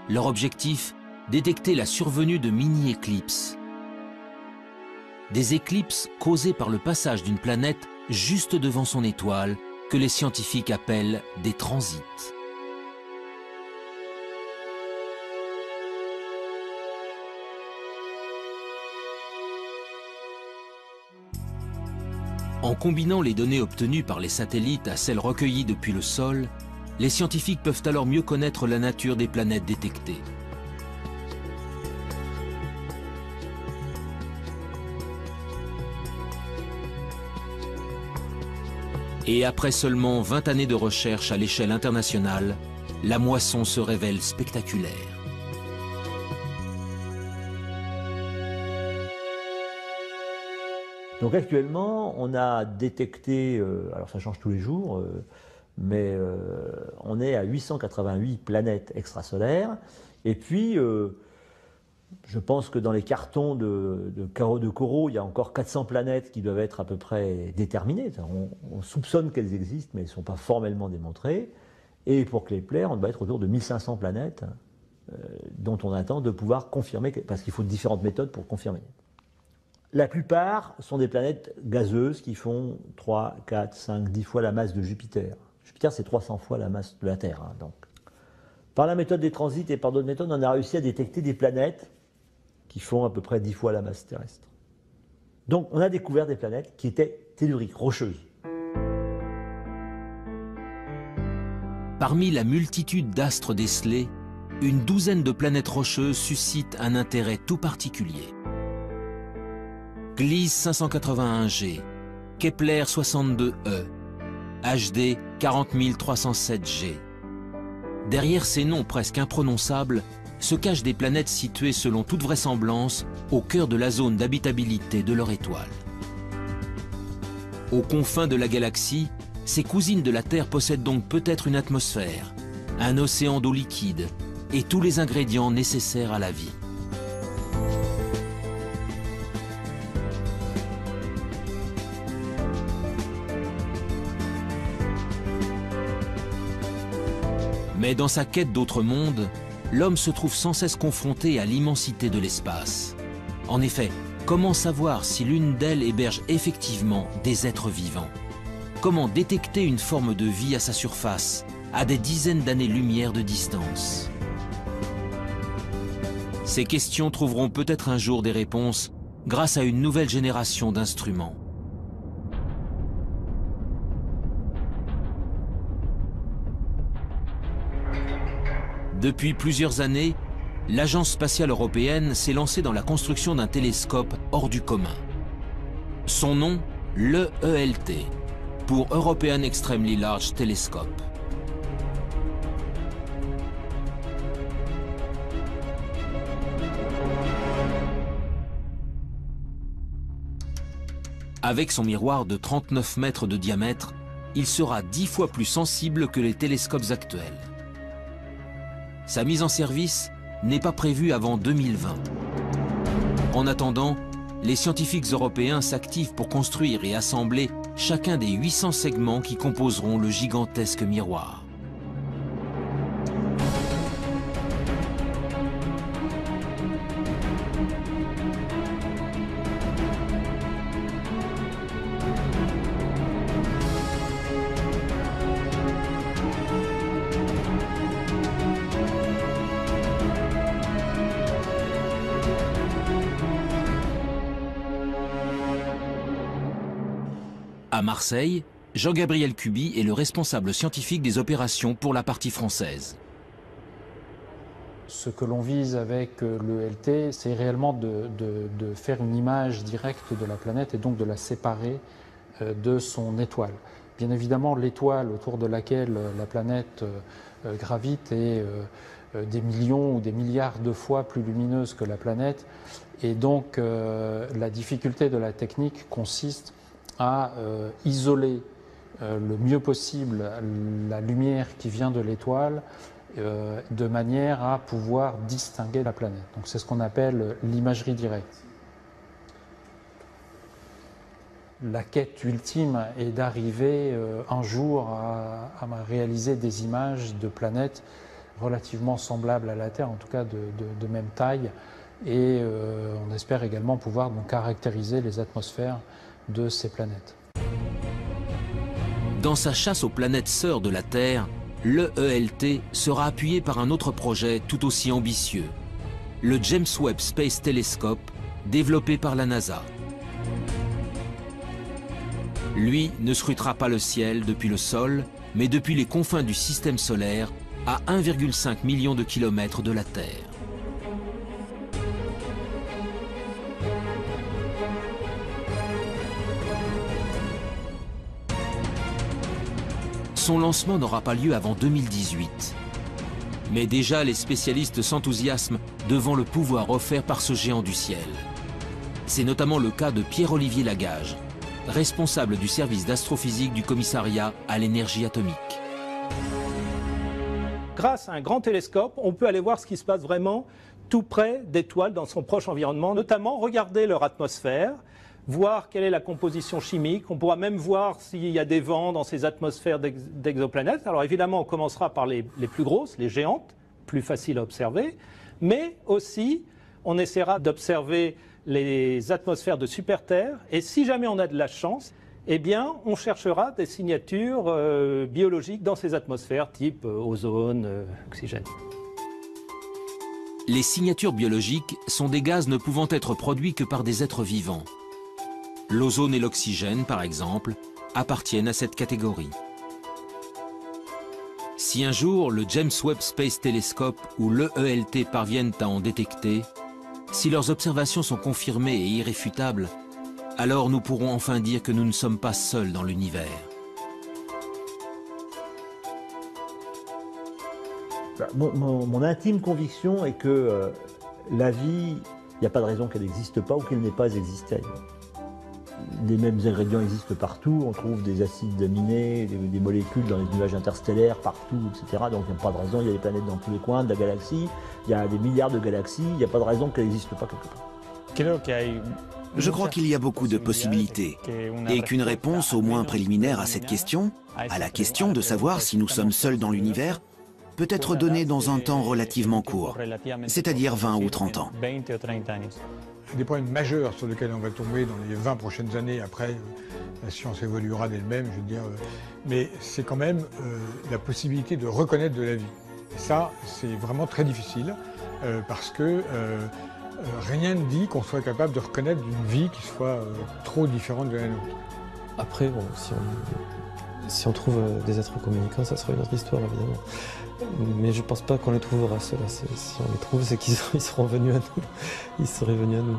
Leur objectif, détecter la survenue de mini-éclipses. Des éclipses causées par le passage d'une planète juste devant son étoile, que les scientifiques appellent des transits. En combinant les données obtenues par les satellites à celles recueillies depuis le sol, les scientifiques peuvent alors mieux connaître la nature des planètes détectées. Et après seulement 20 années de recherche à l'échelle internationale, la moisson se révèle spectaculaire.
Donc actuellement, on a détecté, alors ça change tous les jours, mais on est à 888 planètes extrasolaires. Et puis, je pense que dans les cartons de COROT, il y a encore 400 planètes qui doivent être à peu près déterminées. On soupçonne qu'elles existent, mais elles ne sont pas formellement démontrées. Et pour Kepler, on doit être autour de 1500 planètes dont on attend de pouvoir confirmer, parce qu'il faut différentes méthodes pour confirmer. La plupart sont des planètes gazeuses qui font 3, 4, 5, 10 fois la masse de Jupiter. Jupiter, c'est 300 fois la masse de la Terre. Donc. Par la méthode des transits et par d'autres méthodes, on a réussi à détecter des planètes qui font à peu près 10 fois la masse terrestre. Donc on a découvert des planètes qui étaient telluriques, rocheuses.
Parmi la multitude d'astres décelés, une douzaine de planètes rocheuses suscitent un intérêt tout particulier. Gliese 581G, Kepler 62e, HD 40307G. Derrière ces noms presque imprononçables, se cachent des planètes situées selon toute vraisemblance au cœur de la zone d'habitabilité de leur étoile. Aux confins de la galaxie, ces cousines de la Terre possèdent donc peut-être une atmosphère, un océan d'eau liquide et tous les ingrédients nécessaires à la vie. Mais dans sa quête d'autres mondes, l'homme se trouve sans cesse confronté à l'immensité de l'espace. En effet, comment savoir si l'une d'elles héberge effectivement des êtres vivants? Comment détecter une forme de vie à sa surface, à des dizaines d'années-lumière de distance? Ces questions trouveront peut-être un jour des réponses grâce à une nouvelle génération d'instruments. Depuis plusieurs années, l'Agence spatiale européenne s'est lancée dans la construction d'un télescope hors du commun. Son nom, l'EELT, pour European Extremely Large Telescope. Avec son miroir de 39 mètres de diamètre, il sera 10 fois plus sensible que les télescopes actuels. Sa mise en service n'est pas prévue avant 2020. En attendant, les scientifiques européens s'activent pour construire et assembler chacun des 800 segments qui composeront le gigantesque miroir. À Marseille, Jean-Gabriel Cuby est le responsable scientifique des opérations pour la partie française.
Ce que l'on vise avec l'EELT, c'est réellement de faire une image directe de la planète et donc de la séparer de son étoile. Bien évidemment, l'étoile autour de laquelle la planète gravite est des millions ou des milliards de fois plus lumineuse que la planète. Et donc, la difficulté de la technique consiste à isoler le mieux possible la lumière qui vient de l'étoile de manière à pouvoir distinguer la planète. Donc c'est ce qu'on appelle l'imagerie directe. La quête ultime est d'arriver un jour à réaliser des images de planètes relativement semblables à la Terre, en tout cas de même taille, et on espère également pouvoir donc caractériser les atmosphères de ces planètes.
Dans sa chasse aux planètes sœurs de la Terre, l'EELT sera appuyé par un autre projet tout aussi ambitieux, le James Webb Space Telescope, développé par la NASA. Lui ne scrutera pas le ciel depuis le sol, mais depuis les confins du système solaire, à 1,5 million de kilomètres de la Terre. Son lancement n'aura pas lieu avant 2018. Mais déjà, les spécialistes s'enthousiasment devant le pouvoir offert par ce géant du ciel. C'est notamment le cas de Pierre-Olivier Lagage, responsable du service d'astrophysique du commissariat à l'énergie atomique.
Grâce à un grand télescope, on peut aller voir ce qui se passe vraiment tout près d'étoiles dans son proche environnement, notamment regarder leur atmosphère, voir quelle est la composition chimique. On pourra même voir s'il y a des vents dans ces atmosphères d'exoplanètes. Alors évidemment, on commencera par les plus grosses, les géantes, plus faciles à observer, mais aussi on essaiera d'observer les atmosphères de super-Terre, et si jamais on a de la chance, eh bien, on cherchera des signatures biologiques dans ces atmosphères, type ozone, oxygène.
Les signatures biologiques sont des gaz ne pouvant être produits que par des êtres vivants. L'ozone et l'oxygène, par exemple, appartiennent à cette catégorie. Si un jour le James Webb Space Telescope ou l'EELT parviennent à en détecter, si leurs observations sont confirmées et irréfutables, alors nous pourrons enfin dire que nous ne sommes pas seuls dans l'univers.
Mon intime conviction est que la vie, il n'y a pas de raison qu'elle n'existe pas ou qu'elle n'ait pas existé ailleurs. Les mêmes ingrédients existent partout, on trouve des acides aminés, des molécules dans les nuages interstellaires partout, etc. Donc il n'y a pas de raison, il y a des planètes dans tous les coins de la galaxie, il y a des milliards de galaxies, il n'y a pas de raison qu'elle n'existe pas quelque part.
Je crois qu'il y a beaucoup de possibilités et qu'une réponse au moins préliminaire à cette question, à la question de savoir si nous sommes seuls dans l'univers, peut être donnée dans un temps relativement court, c'est-à-dire 20 ou 30 ans.
Des problèmes majeurs sur lesquels on va tomber dans les 20 prochaines années. Après, la science évoluera d'elle-même, je veux dire. Mais c'est quand même la possibilité de reconnaître de la vie. Et ça, c'est vraiment très difficile parce que rien ne dit qu'on soit capable de reconnaître une vie qui soit trop différente de la nôtre.
Après, bon, si on trouve des êtres communicants, ça sera une autre histoire, évidemment. Mais je pense pas qu'on les trouvera, ceux-là. Si on les trouve, c'est qu'ils seront venus à nous. Ils seraient venus à nous.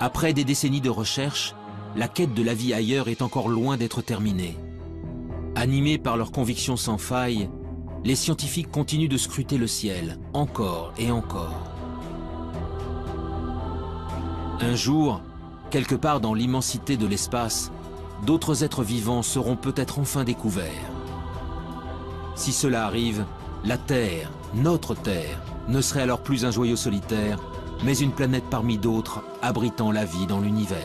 Après des décennies de recherche, la quête de la vie ailleurs est encore loin d'être terminée. Animés par leurs convictions sans faille, les scientifiques continuent de scruter le ciel, encore et encore. Un jour, quelque part dans l'immensité de l'espace, d'autres êtres vivants seront peut-être enfin découverts. Si cela arrive, la Terre, notre Terre, ne serait alors plus un joyau solitaire, mais une planète parmi d'autres abritant la vie dans l'univers.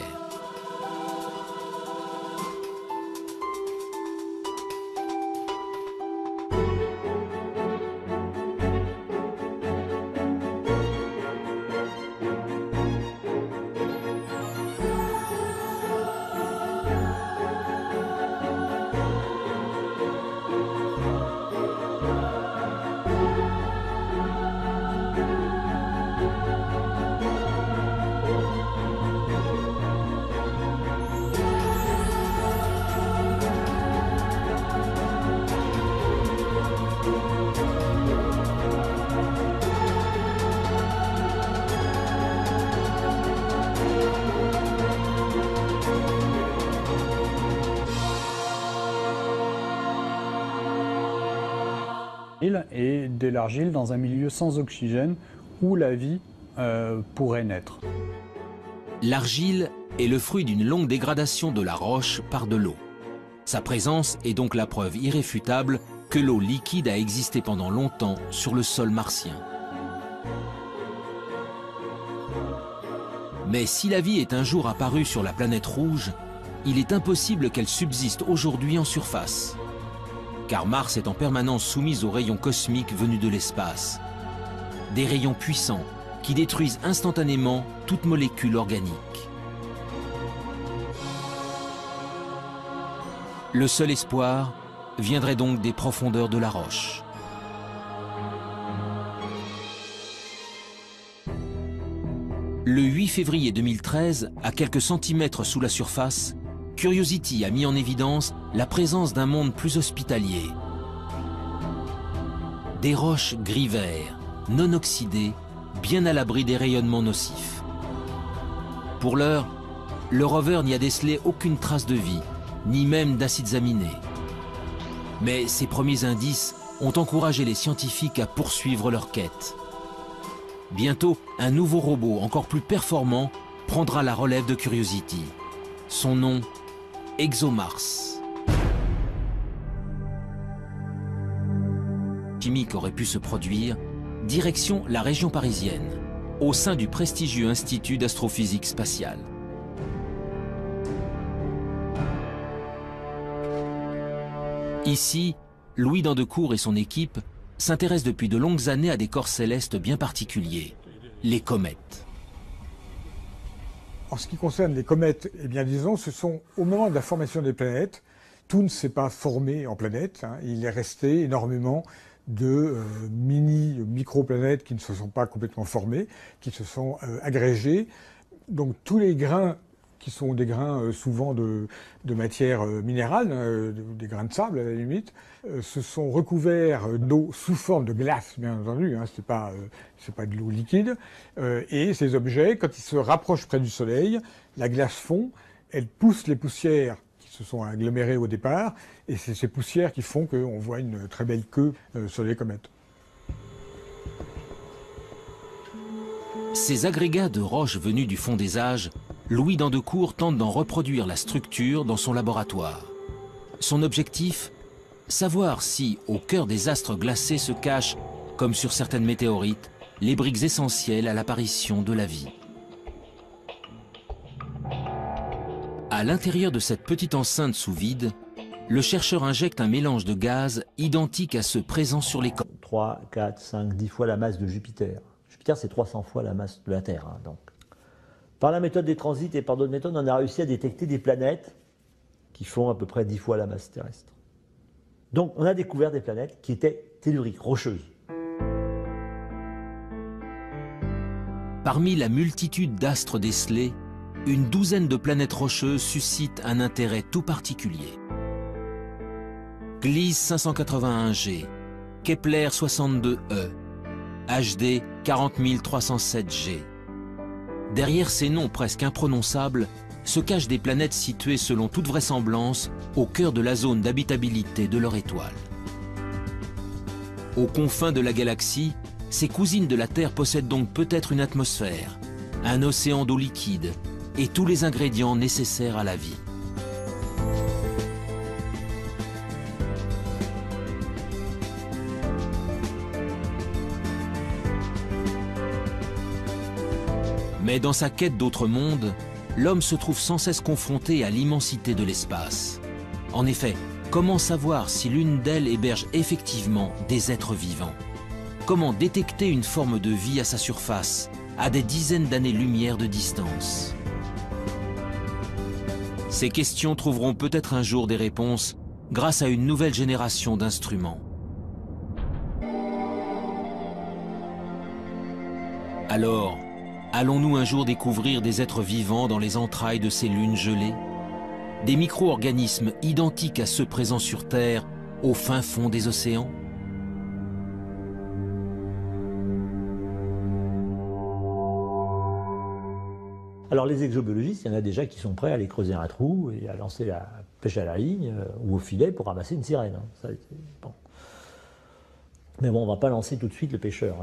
Et de l'argile dans un milieu sans oxygène où la vie pourrait naître.
L'argile est le fruit d'une longue dégradation de la roche par de l'eau. Sa présence est donc la preuve irréfutable que l'eau liquide a existé pendant longtemps sur le sol martien. Mais si la vie est un jour apparue sur la planète rouge, il est impossible qu'elle subsiste aujourd'hui en surface. Car Mars est en permanence soumise aux rayons cosmiques venus de l'espace. Des rayons puissants qui détruisent instantanément toute molécule organique. Le seul espoir viendrait donc des profondeurs de la roche. Le 8 février 2013, à quelques centimètres sous la surface, Curiosity a mis en évidence la présence d'un monde plus hospitalier. Des roches gris-vert, non oxydées, bien à l'abri des rayonnements nocifs. Pour l'heure, le rover n'y a décelé aucune trace de vie, ni même d'acides aminés. Mais ces premiers indices ont encouragé les scientifiques à poursuivre leur quête. Bientôt, un nouveau robot encore plus performant prendra la relève de Curiosity. Son nom, ExoMars. Chimique aurait pu se produire, direction la région parisienne, au sein du prestigieux Institut d'astrophysique spatiale. Ici, Louis Dandecourt et son équipe s'intéressent depuis de longues années à des corps célestes bien particuliers, les comètes.
En ce qui concerne les comètes, eh bien disons, ce sont au moment de la formation des planètes, tout ne s'est pas formé en planètes, hein, il est resté énormément de micro-planètes qui ne se sont pas complètement formées, qui se sont agrégées. Donc tous les grains qui sont des grains souvent de matière minérale, des grains de sable à la limite, se sont recouverts d'eau sous forme de glace, bien entendu, hein, c'est pas de l'eau liquide. Et ces objets, quand ils se rapprochent près du Soleil, la glace fond, elle pousse les poussières qui qui se sont agglomérées au départ, et c'est ces poussières qui font qu'on voit une très belle queue sur les comètes.
Ces agrégats de roches venus du fond des âges, Louis d'Andecourt tente d'en reproduire la structure dans son laboratoire. Son objectif ? Savoir si, au cœur des astres glacés se cachent, comme sur certaines météorites, les briques essentielles à l'apparition de la vie. À l'intérieur de cette petite enceinte sous vide, le chercheur injecte un mélange de gaz identique à ceux présents sur les comètes.
3, 4, 5, 10 fois la masse de Jupiter. Jupiter, c'est 300 fois la masse de la Terre. Hein, donc. Par la méthode des transits et par d'autres méthodes, on a réussi à détecter des planètes qui font à peu près 10 fois la masse terrestre. Donc on a découvert des planètes qui étaient telluriques, rocheuses.
Parmi la multitude d'astres décelés, une douzaine de planètes rocheuses suscitent un intérêt tout particulier. Gliese 581G, Kepler 62e, HD 40307G. Derrière ces noms presque imprononçables se cachent des planètes situées selon toute vraisemblance au cœur de la zone d'habitabilité de leur étoile. Aux confins de la galaxie, ces cousines de la Terre possèdent donc peut-être une atmosphère, un océan d'eau liquide et tous les ingrédients nécessaires à la vie. Mais dans sa quête d'autres mondes, l'homme se trouve sans cesse confronté à l'immensité de l'espace. En effet, comment savoir si l'une d'elles héberge effectivement des êtres vivants? Comment détecter une forme de vie à sa surface, à des dizaines d'années-lumière de distance? Ces questions trouveront peut-être un jour des réponses grâce à une nouvelle génération d'instruments. Alors, allons-nous un jour découvrir des êtres vivants dans les entrailles de ces lunes gelées? Des micro-organismes identiques à ceux présents sur Terre, au fin fond des océans?
Alors les exobiologistes, il y en a déjà qui sont prêts à aller creuser un trou et à lancer la pêche à la ligne ou au filet pour ramasser une sirène. Hein. Ça, bon. Mais bon, on ne va pas lancer tout de suite le pêcheur.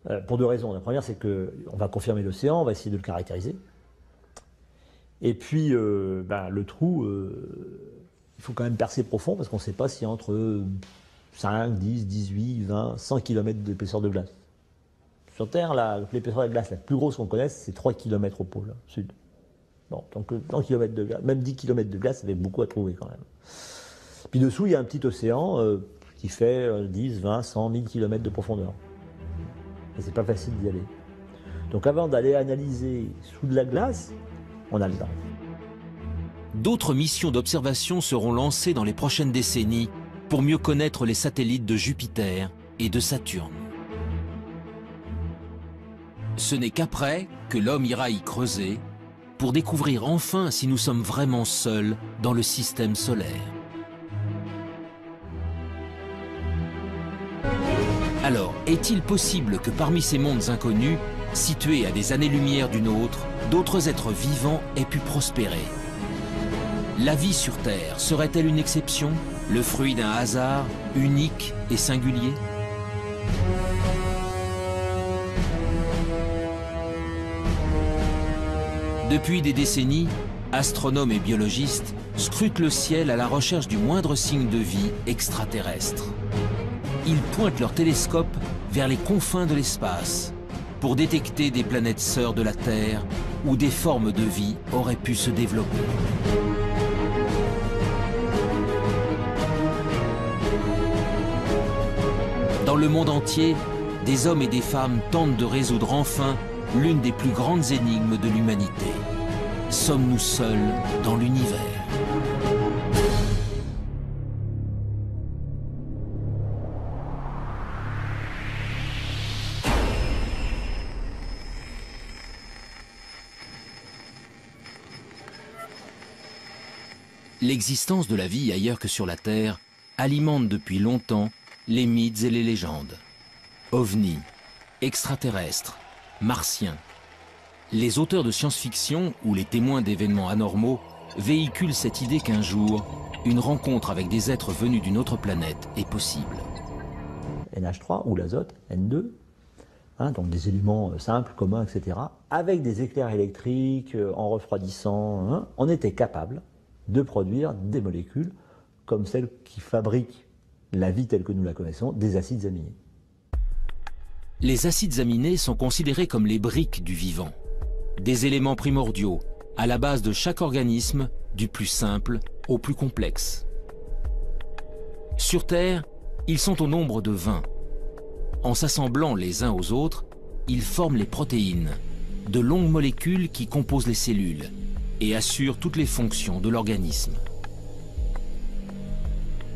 Hein. Pour deux raisons. La première, c'est qu'on va confirmer l'océan, on va essayer de le caractériser. Et puis, le trou, il faut quand même percer profond parce qu'on ne sait pas si entre 5, 10, 18, 20, 100 km d'épaisseur de glace. Sur Terre, l'épaisseur de glace la plus grosse qu'on connaisse, c'est 3 km au pôle sud. Bon, donc 100 km de glace, même 10 km de glace, ça fait beaucoup à trouver quand même. Puis dessous, il y a un petit océan qui fait 10, 20, 100, 1000 km de profondeur. Et c'est pas facile d'y aller. Donc avant d'aller analyser sous de la glace, on a le temps.
D'autres missions d'observation seront lancées dans les prochaines décennies pour mieux connaître les satellites de Jupiter et de Saturne. Ce n'est qu'après que l'homme ira y creuser pour découvrir enfin si nous sommes vraiment seuls dans le système solaire. Alors, est-il possible que parmi ces mondes inconnus, situés à des années-lumière du nôtre, d'autres êtres vivants aient pu prospérer? La vie sur Terre serait-elle une exception, le fruit d'un hasard unique et singulier? Depuis des décennies, astronomes et biologistes scrutent le ciel à la recherche du moindre signe de vie extraterrestre. Ils pointent leurs télescopes vers les confins de l'espace pour détecter des planètes sœurs de la Terre où des formes de vie auraient pu se développer. Dans le monde entier, des hommes et des femmes tentent de résoudre enfin l'une des plus grandes énigmes de l'humanité. Sommes-nous seuls dans l'univers? L'existence de la vie ailleurs que sur la Terre alimente depuis longtemps les mythes et les légendes. OVNI, extraterrestres, martiens. Les auteurs de science-fiction ou les témoins d'événements anormaux véhicule cette idée qu'un jour, une rencontre avec des êtres venus d'une autre planète est possible.
NH3 ou l'azote, N2, donc des éléments simples, communs, etc., avec des éclairs électriques, en refroidissant, on était capable de produire des molécules comme celles qui fabriquent la vie telle que nous la connaissons, des acides aminés.
Les acides aminés sont considérés comme les briques du vivant, des éléments primordiaux à la base de chaque organisme, du plus simple au plus complexe. Sur Terre, ils sont au nombre de 20. En s'assemblant les uns aux autres, ils forment les protéines, de longues molécules qui composent les cellules et assurent toutes les fonctions de l'organisme.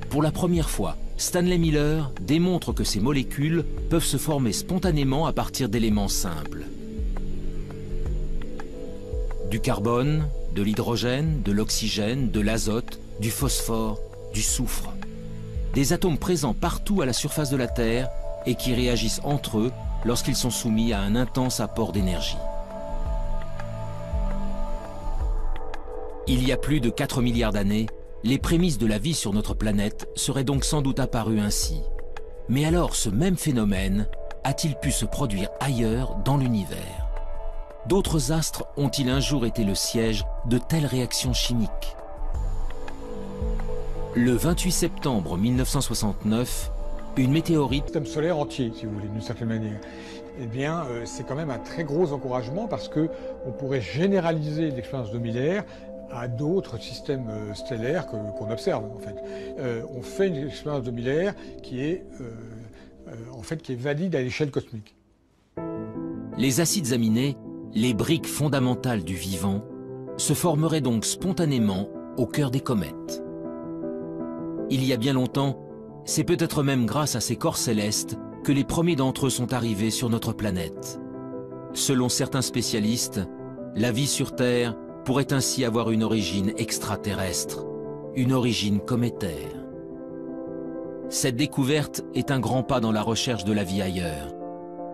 Pour la première fois, Stanley Miller démontre que ces molécules peuvent se former spontanément à partir d'éléments simples. Du carbone, de l'hydrogène, de l'oxygène, de l'azote, du phosphore, du soufre. Des atomes présents partout à la surface de la Terre et qui réagissent entre eux lorsqu'ils sont soumis à un intense apport d'énergie. Il y a plus de 4 milliards d'années, les prémices de la vie sur notre planète seraient donc sans doute apparues ainsi. Mais alors ce même phénomène a-t-il pu se produire ailleurs dans l'univers? D'autres astres ont-ils un jour été le siège de telles réactions chimiques? Le 28 septembre 1969, une météorite...
Le système solaire entier, si vous voulez, d'une certaine manière. Eh bien, c'est quand même un très gros encouragement parce qu'on pourrait généraliser l'expérience de Miller à d'autres systèmes stellaires qu'on observe, en fait. On fait une expérience de Miller qui est valide à l'échelle cosmique.
Les acides aminés, les briques fondamentales du vivant, se formeraient donc spontanément au cœur des comètes. Il y a bien longtemps, c'est peut-être même grâce à ces corps célestes que les premiers d'entre eux sont arrivés sur notre planète. Selon certains spécialistes, la vie sur Terre pourrait ainsi avoir une origine extraterrestre, une origine cométaire. Cette découverte est un grand pas dans la recherche de la vie ailleurs,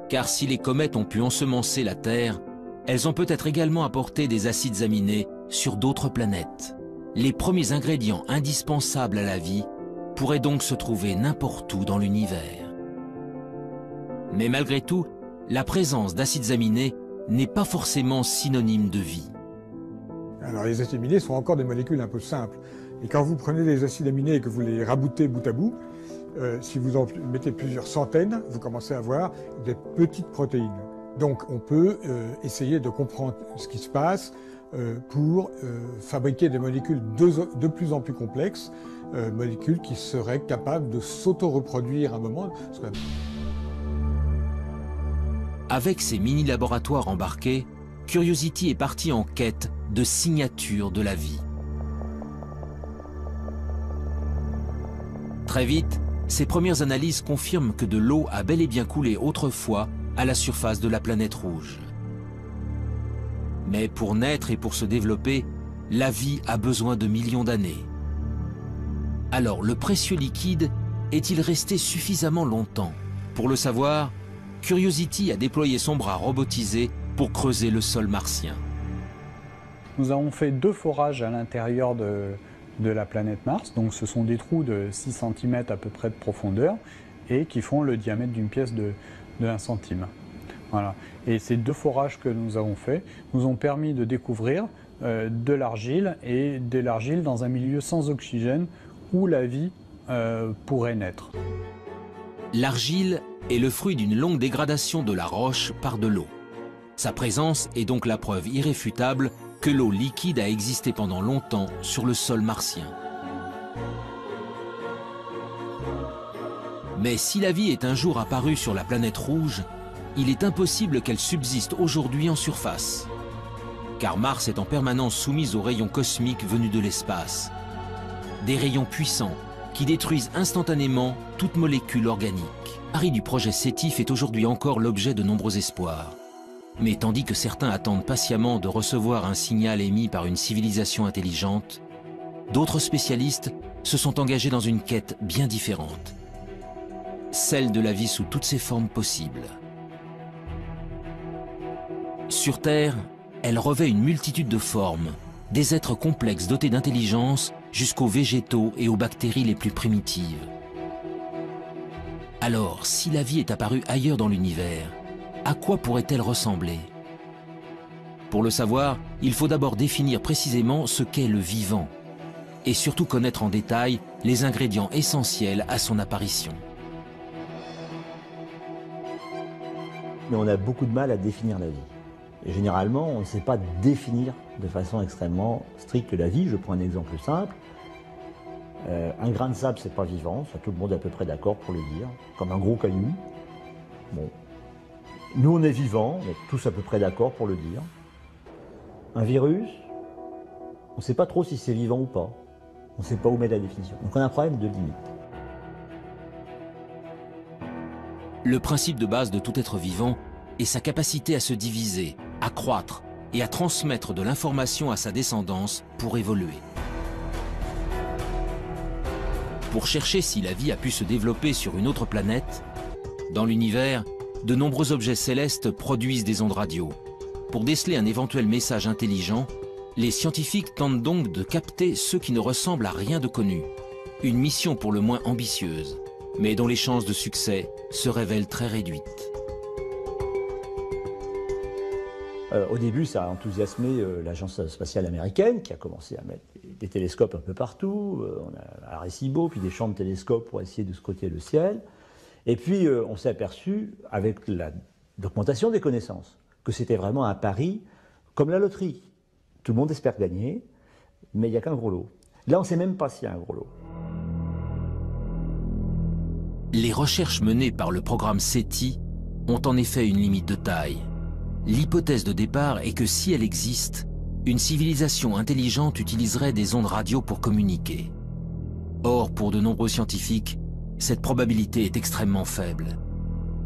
car si les comètes ont pu ensemencer la Terre, elles ont peut-être également apporté des acides aminés sur d'autres planètes. Les premiers ingrédients indispensables à la vie pourraient donc se trouver n'importe où dans l'univers. Mais malgré tout, la présence d'acides aminés n'est pas forcément synonyme de vie.
Alors les acides aminés sont encore des molécules un peu simples. Et quand vous prenez des acides aminés et que vous les raboutez bout à bout, si vous en mettez plusieurs centaines, vous commencez à avoir des petites protéines. Donc on peut essayer de comprendre ce qui se passe pour fabriquer des molécules de plus en plus complexes, molécules qui seraient capables de s'auto-reproduire à un moment.
Avec ces mini-laboratoires embarqués, Curiosity est parti en quête de signatures de la vie. Très vite, ses premières analyses confirment que de l'eau a bel et bien coulé autrefois à la surface de la planète rouge. Mais pour naître et pour se développer, la vie a besoin de millions d'années. Alors le précieux liquide est-il resté suffisamment longtemps? Pour le savoir, Curiosity a déployé son bras robotisé pour creuser le sol martien.
Nous avons fait 2 forages à l'intérieur de la planète Mars, donc ce sont des trous de 6 cm à peu près de profondeur et qui font le diamètre d'une pièce de 1 centime. Voilà. Et ces 2 forages que nous avons faits nous ont permis de découvrir de l'argile et de l'argile dans un milieu sans oxygène où la vie pourrait naître.
L'argile est le fruit d'une longue dégradation de la roche par de l'eau. Sa présence est donc la preuve irréfutable que l'eau liquide a existé pendant longtemps sur le sol martien. Mais si la vie est un jour apparue sur la planète rouge, il est impossible qu'elle subsiste aujourd'hui en surface. Car Mars est en permanence soumise aux rayons cosmiques venus de l'espace. Des rayons puissants qui détruisent instantanément toute molécule organique. Harry du projet SETI fait aujourd'hui encore l'objet de nombreux espoirs. Mais tandis que certains attendent patiemment de recevoir un signal émis par une civilisation intelligente, d'autres spécialistes se sont engagés dans une quête bien différente. Celle de la vie sous toutes ses formes possibles. Sur Terre, elle revêt une multitude de formes, des êtres complexes dotés d'intelligence jusqu'aux végétaux et aux bactéries les plus primitives. Alors, si la vie est apparue ailleurs dans l'univers, à quoi pourrait-elle ressembler? Pour le savoir, il faut d'abord définir précisément ce qu'est le vivant, et surtout connaître en détail les ingrédients essentiels à son apparition.
Mais on a beaucoup de mal à définir la vie. Et généralement, on ne sait pas définir de façon extrêmement stricte la vie. Je prends un exemple simple. Un grain de sable, c'est pas vivant, ça tout le monde est à peu près d'accord pour le dire, comme un gros caillou. Bon. Nous, on est vivants, on est tous à peu près d'accord pour le dire. Un virus, on ne sait pas trop si c'est vivant ou pas. On ne sait pas où mettre la définition. Donc on a un problème de limite.
Le principe de base de tout être vivant est sa capacité à se diviser, à croître et à transmettre de l'information à sa descendance pour évoluer. Pour chercher si la vie a pu se développer sur une autre planète, dans l'univers, de nombreux objets célestes produisent des ondes radio. Pour déceler un éventuel message intelligent, les scientifiques tentent donc de capter ceux qui ne ressemblent à rien de connu. Une mission pour le moins ambitieuse, mais dont les chances de succès se révèlent très réduites.
Au début, ça a enthousiasmé l'agence spatiale américaine qui a commencé à mettre des télescopes un peu partout. On a Arecibo, puis des champs de télescopes pour essayer de scruter le ciel. Et puis, on s'est aperçu, avec l'augmentation des connaissances, que c'était vraiment un pari comme la loterie. Tout le monde espère gagner, mais il n'y a qu'un gros lot. Là, on ne sait même pas s'il y a un gros lot.
Les recherches menées par le programme SETI ont en effet une limite de taille. L'hypothèse de départ est que si elle existe, une civilisation intelligente utiliserait des ondes radio pour communiquer. Or, pour de nombreux scientifiques, cette probabilité est extrêmement faible.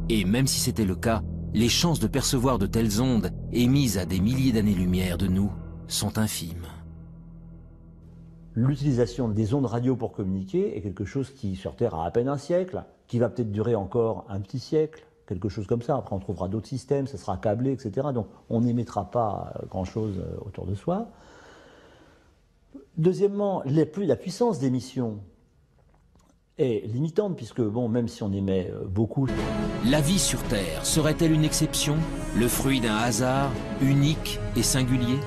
Et même si c'était le cas, les chances de percevoir de telles ondes émises à des milliers d'années-lumière de nous sont infimes.
L'utilisation des ondes radio pour communiquer est quelque chose qui, sur Terre, a à peine un siècle, qui va peut-être durer encore un petit siècle, quelque chose comme ça. Après, on trouvera d'autres systèmes, ça sera câblé, etc. Donc, on n'émettra pas grand-chose autour de soi. Deuxièmement, la puissance d'émission est limitante, puisque, bon, même si on émet beaucoup...
La vie sur Terre serait-elle une exception, le fruit d'un hasard unique et singulier?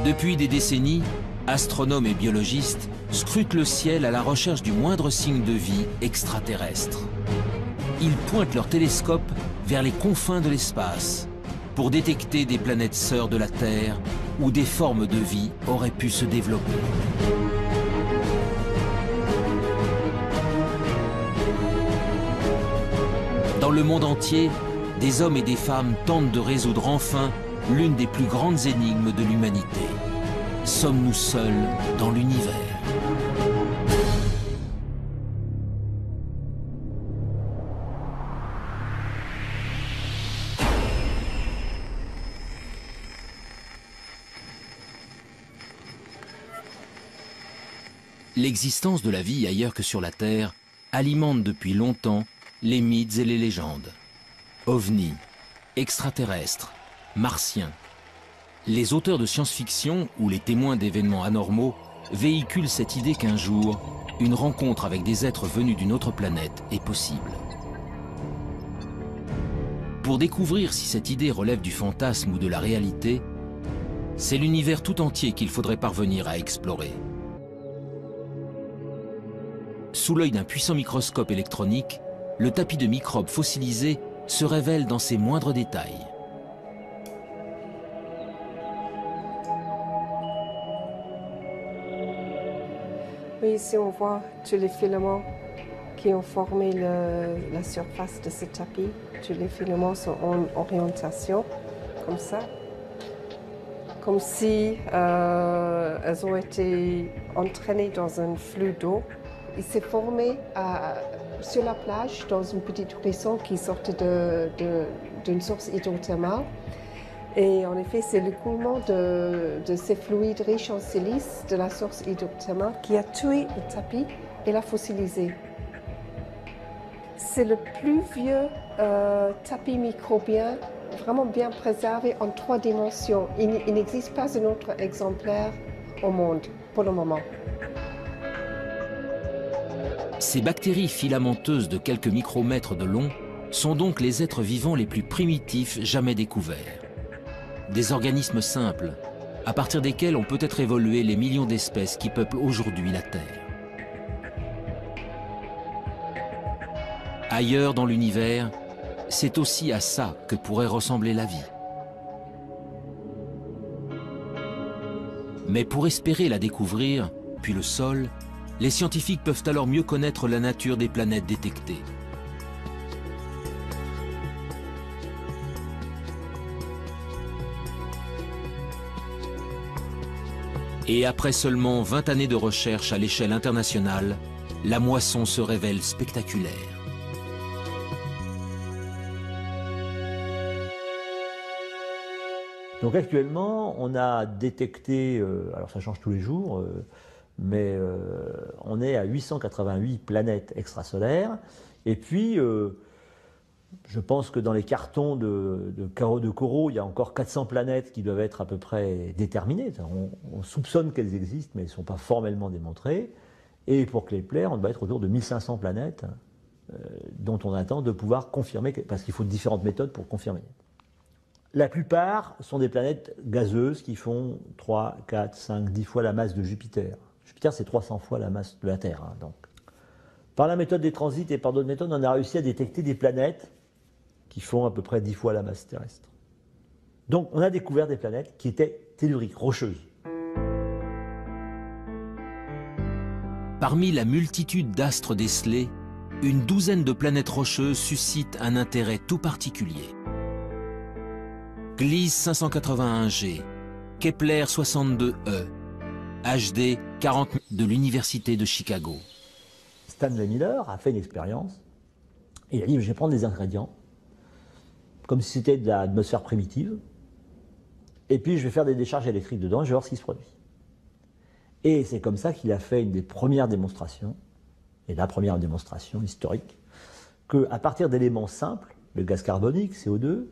Depuis des décennies, astronomes et biologistes scrutent le ciel à la recherche du moindre signe de vie extraterrestre. Ils pointent leurs télescopes vers les confins de l'espace pour détecter des planètes sœurs de la Terre où des formes de vie auraient pu se développer. Dans le monde entier, des hommes et des femmes tentent de résoudre enfin l'une des plus grandes énigmes de l'humanité. Sommes-nous seuls dans l'univers? L'existence de la vie ailleurs que sur la Terre alimente depuis longtemps les mythes et les légendes. OVNI, extraterrestres, martiens. Les auteurs de science-fiction ou les témoins d'événements anormaux véhiculent cette idée qu'un jour, une rencontre avec des êtres venus d'une autre planète est possible. Pour découvrir si cette idée relève du fantasme ou de la réalité, c'est l'univers tout entier qu'il faudrait parvenir à explorer. Sous l'œil d'un puissant microscope électronique, le tapis de microbes fossilisés se révèle dans ses moindres détails.
Oui, ici on voit tous les filaments qui ont formé la surface de ce tapis. Tous les filaments sont en orientation, comme ça. Comme si elles ont été entraînées dans un flux d'eau. Il s'est formé sur la plage, dans une petite ruisseau qui sortait d'une source hydrothermale. Et en effet, c'est l'écoulement de ces fluides riches en silice de la source hydrothermale qui a tué le tapis et l'a fossilisé. C'est le plus vieux tapis microbien vraiment bien préservé en 3 dimensions. Il n'existe pas un autre exemplaire au monde pour le moment.
Ces bactéries filamenteuses de quelques micromètres de long sont donc les êtres vivants les plus primitifs jamais découverts. Des organismes simples, à partir desquels ont peut-être évolué les millions d'espèces qui peuplent aujourd'hui la Terre. Ailleurs dans l'univers, c'est aussi à ça que pourrait ressembler la vie. Mais pour espérer la découvrir, puis le sol, les scientifiques peuvent alors mieux connaître la nature des planètes détectées. Et après seulement 20 années de recherche à l'échelle internationale, la moisson se révèle spectaculaire.
Donc actuellement, on a détecté, alors ça change tous les jours, mais on est à 888 planètes extrasolaires. Et puis, je pense que dans les cartons de coraux, il y a encore 400 planètes qui doivent être à peu près déterminées. On soupçonne qu'elles existent, mais elles ne sont pas formellement démontrées. Et pour Kepler, on doit être autour de 1500 planètes dont on attend de pouvoir confirmer, parce qu'il faut différentes méthodes pour confirmer. La plupart sont des planètes gazeuses qui font 3, 4, 5, 10 fois la masse de Jupiter. Jupiter, c'est 300 fois la masse de la Terre. Hein, donc. Par la méthode des transits et par d'autres méthodes, on a réussi à détecter des planètes qui font à peu près 10 fois la masse terrestre. Donc on a découvert des planètes qui étaient telluriques, rocheuses.
Parmi la multitude d'astres décelés, une douzaine de planètes rocheuses suscitent un intérêt tout particulier. Gliese 581G, Kepler 62e, HD 40 de l'Université de Chicago.
Stanley Miller a fait une expérience. Il a dit, je vais prendre des ingrédients, comme si c'était de l'atmosphère primitive, et puis je vais faire des décharges électriques dedans, et je vais voir ce qui se produit. Et c'est comme ça qu'il a fait une des premières démonstrations, et la première démonstration historique, qu'à partir d'éléments simples, le gaz carbonique, CO2,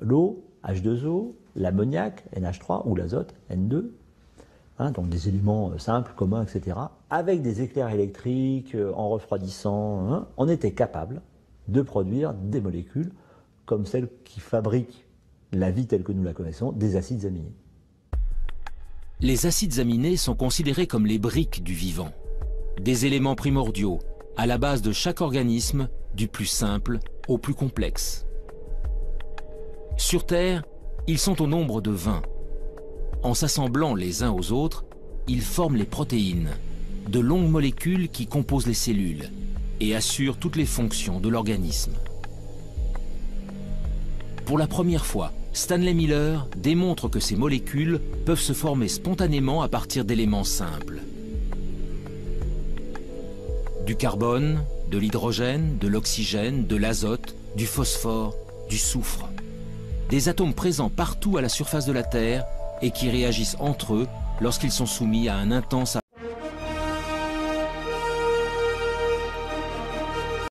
l'eau, H2O, l'ammoniac, NH3, ou l'azote, N2, hein, donc des éléments simples, communs, etc., avec des éclairs électriques, en refroidissant, hein, on était capable de produire des molécules comme celles qui fabriquent la vie telle que nous la connaissons, des acides aminés.
Les acides aminés sont considérés comme les briques du vivant, des éléments primordiaux, à la base de chaque organisme, du plus simple au plus complexe. Sur Terre, ils sont au nombre de 20. En s'assemblant les uns aux autres, ils forment les protéines, de longues molécules qui composent les cellules et assurent toutes les fonctions de l'organisme. Pour la première fois, Stanley Miller démontre que ces molécules peuvent se former spontanément à partir d'éléments simples. Du carbone, de l'hydrogène, de l'oxygène, de l'azote, du phosphore, du soufre. Des atomes présents partout à la surface de la Terre et qui réagissent entre eux lorsqu'ils sont soumis à un intense